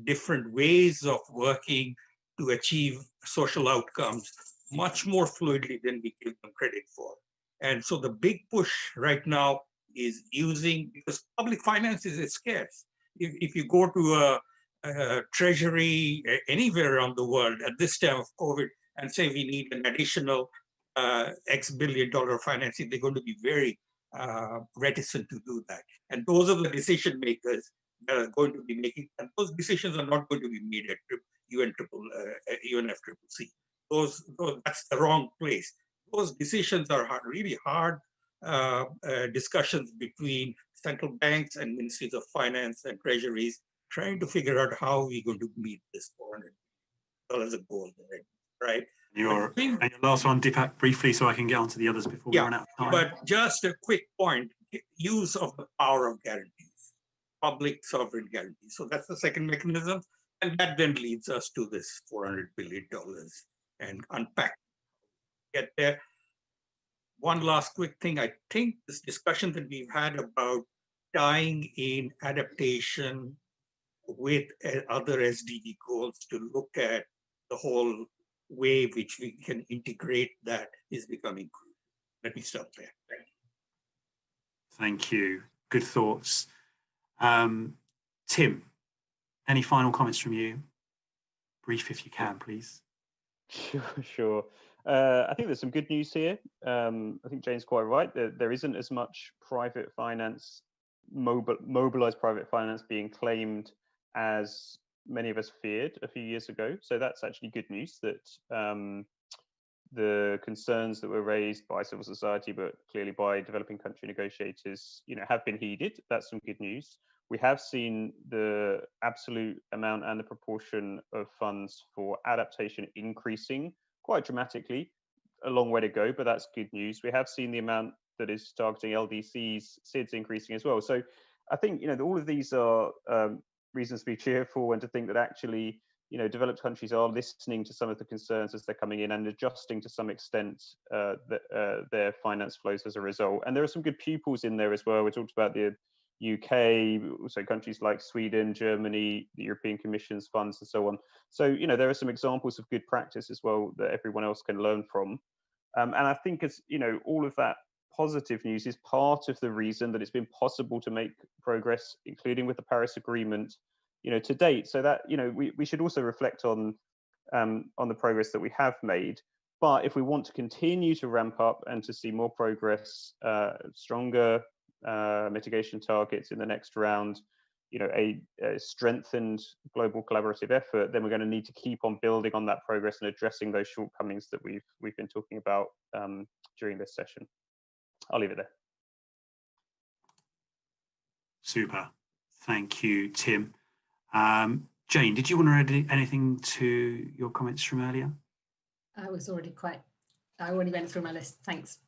different ways of working to achieve social outcomes much more fluidly than we give them credit for. And so the big push right now is using, because public finance is scarce. If you go to a treasury anywhere around the world at this time of COVID and say we need an additional X billion dollar financing, they're going to be very reticent to do that. And those are the decision makers that are going to be making, and those decisions are not going to be made at UNFCCC. That's the wrong place. Those decisions are really hard discussions between central banks and ministries of finance and treasuries, trying to figure out how we're going to meet this $400 goal, right? And your last one, Deepak, briefly, so I can get on to the others before we run out of time. But just a quick point, use of the power of guarantees, public sovereign guarantees. So that's the second mechanism. And that then leads us to this $400 billion and unpack, get there. One last quick thing, I think this discussion that we've had about tying in adaptation with other SDG goals to look at the whole way which we can integrate that is becoming crucial. Let me stop there. Thank you. Good thoughts. Tim, any final comments from you? Brief if you can, please. Sure. I think there's some good news here. I think Jane's quite right. There isn't as much private finance, mobilized private finance being claimed as many of us feared a few years ago. So that's actually good news that the concerns that were raised by civil society, but clearly by developing country negotiators, have been heeded. That's some good news. We have seen the absolute amount and the proportion of funds for adaptation increasing quite dramatically. A long way to go, but that's good news. We have seen the amount that is targeting LDCs, SIDS increasing as well. So I think, all of these are reasons to be cheerful and to think that actually, developed countries are listening to some of the concerns as they're coming in and adjusting to some extent their finance flows as a result. And there are some good pupils in there as well. We talked about the UK, also countries like Sweden, Germany, the European Commission's funds and so on. So, there are some examples of good practice as well that everyone else can learn from. And I think it's, all of that positive news is part of the reason that it's been possible to make progress, including with the Paris Agreement, to date. So that, we should also reflect on the progress that we have made. But if we want to continue to ramp up and to see more progress, stronger mitigation targets in the next round, a strengthened global collaborative effort, then we're going to need to keep on building on that progress and addressing those shortcomings that we've been talking about during this session. I'll leave it there. Super. Thank you, Tim. Jane, did you want to add anything to your comments from earlier? I already went through my list. Thanks.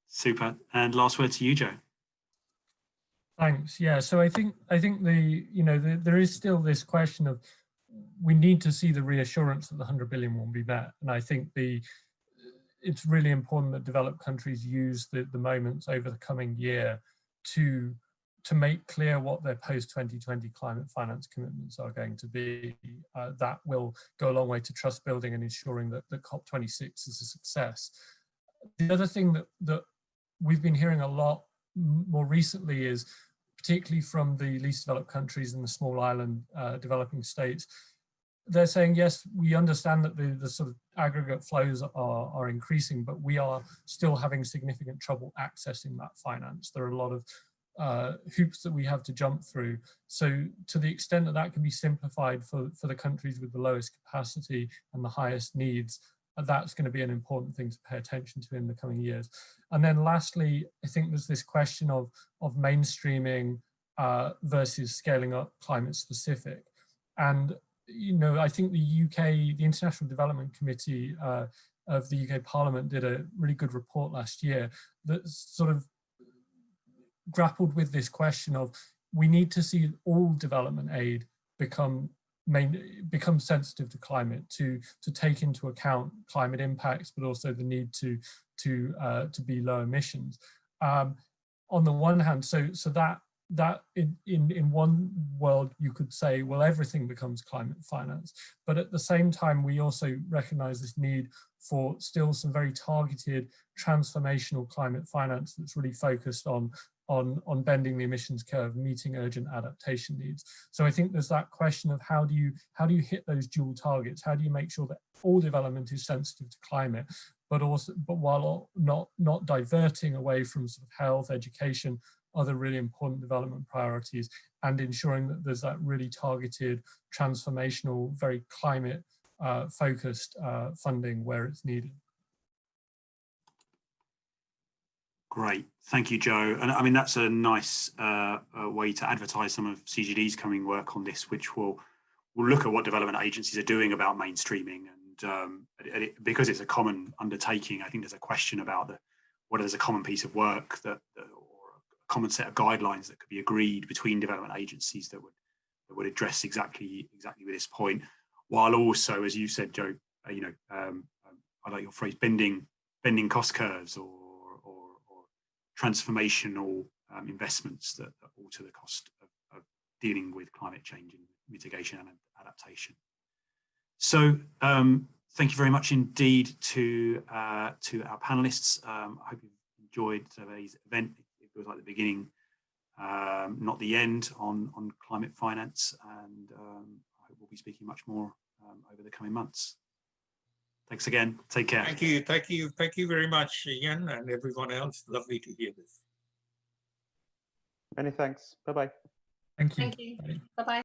Super. And last word to you, Joe. Thanks. Yeah. So I think there is still this question of we need to see the reassurance that the 100 billion will be met, and I think it's really important that developed countries use the moments over the coming year to make clear what their post-2020 climate finance commitments are going to be. That will go a long way to trust building and ensuring that the COP26 is a success. The other thing that we've been hearing a lot more recently is, particularly from the least developed countries and the small island developing states, they're saying, yes, we understand that the sort of aggregate flows are increasing, but we are still having significant trouble accessing that finance. There are a lot of hoops that we have to jump through. So to the extent that that can be simplified for the countries with the lowest capacity and the highest needs, that's going to be an important thing to pay attention to in the coming years. And then lastly, I think there's this question of mainstreaming versus scaling up climate specific. And, I think the UK, the International Development Committee of the UK Parliament did a really good report last year that sort of grappled with this question of we need to see all development aid become sensitive to climate, to take into account climate impacts, but also the need to be low emissions. On the one hand, so that in one world you could say, well, everything becomes climate finance, but at the same time we also recognize this need for still some very targeted transformational climate finance that's really focused on bending the emissions curve, meeting urgent adaptation needs. So I think there's that question of how do you hit those dual targets? How do you make sure that all development is sensitive to climate, but while not diverting away from sort of health, education, other really important development priorities, and ensuring that there's that really targeted, transformational, very climate focused funding where it's needed. Great, thank you, Joe. And I mean, that's a nice way to advertise some of CGD's coming work on this, which will look at what development agencies are doing about mainstreaming. And because it's a common undertaking, I think there's a question about whether there's a common piece of work or a common set of guidelines that could be agreed between development agencies that would address exactly with this point, while also, as you said, Joe, I like your phrase, bending cost curves or transformational investments that alter the cost of dealing with climate change and mitigation and adaptation. So thank you very much indeed to our panelists. I hope you enjoyed today's event. It feels like the beginning, not the end, on climate finance, and I hope we'll be speaking much more over the coming months. Thanks again. Take care. Thank you very much, Ian, and everyone else. Lovely to hear this. Many thanks. Bye-bye. Thank you. Thank you. Bye-bye.